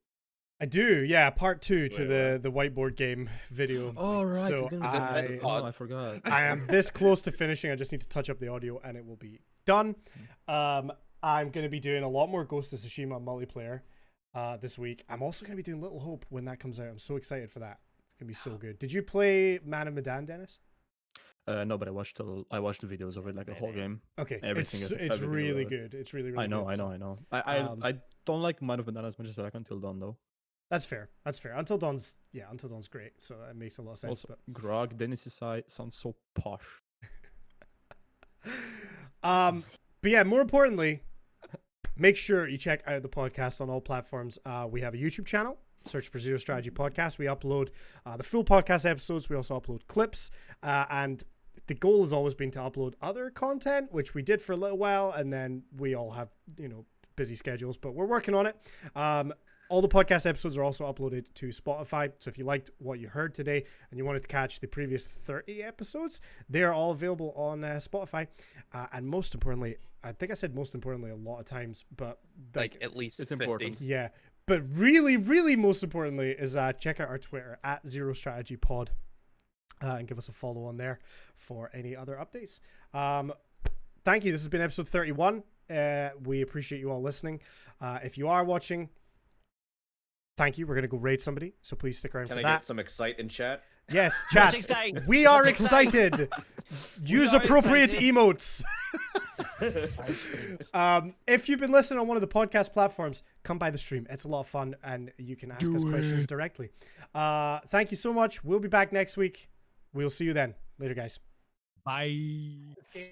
I do, yeah. Part 2 to Wait, the whiteboard game video. Oh right. So you're gonna be doing that. I forgot. I am this close to finishing. I just need to touch up the audio and it will be done. I'm going to be doing a lot more Ghost of Tsushima multiplayer this week. I'm also going to be doing Little Hope when that comes out. I'm so excited for that. It's going to be so good. Did you play Man of Medan, Dennis? No, but I watched the videos of it, like the whole game. Okay, Everything it's everything really about it. good. It's really, really I know, good. I know. I don't like Man of Medan as much as I like Until Dawn though. That's fair. Until Dawn's great, so that makes a lot of sense. Also, Grog, Denisiss sounds so posh. But yeah, more importantly, make sure you check out the podcast on all platforms. We have a YouTube channel. Search for Zero Strategy Podcast. We upload the full podcast episodes. We also upload clips. And the goal has always been to upload other content, which we did for a little while. And then we all have, busy schedules, but we're working on it. All the podcast episodes are also uploaded to Spotify. So if you liked what you heard today and you wanted to catch the previous 30 episodes, they are all available on Spotify. And most importantly, I think I said most importantly a lot of times, but Like at least it's 50. important. yeah. But really, really most importantly is check out our Twitter at Zero Strategy Pod and give us a follow on there for any other updates. Thank you. This has been episode 31. We appreciate you all listening. If you are watching, thank you. We're going to go raid somebody, so please stick around Can for I that. get some excite in chat? Yes, Much chat. excite. We are Much excite. excited. Use are appropriate excited. emotes. If you've been listening on one of the podcast platforms, come by the stream. It's a lot of fun, and you can ask us questions directly. Thank you so much. We'll be back next week. We'll see you then. Later, guys. Bye.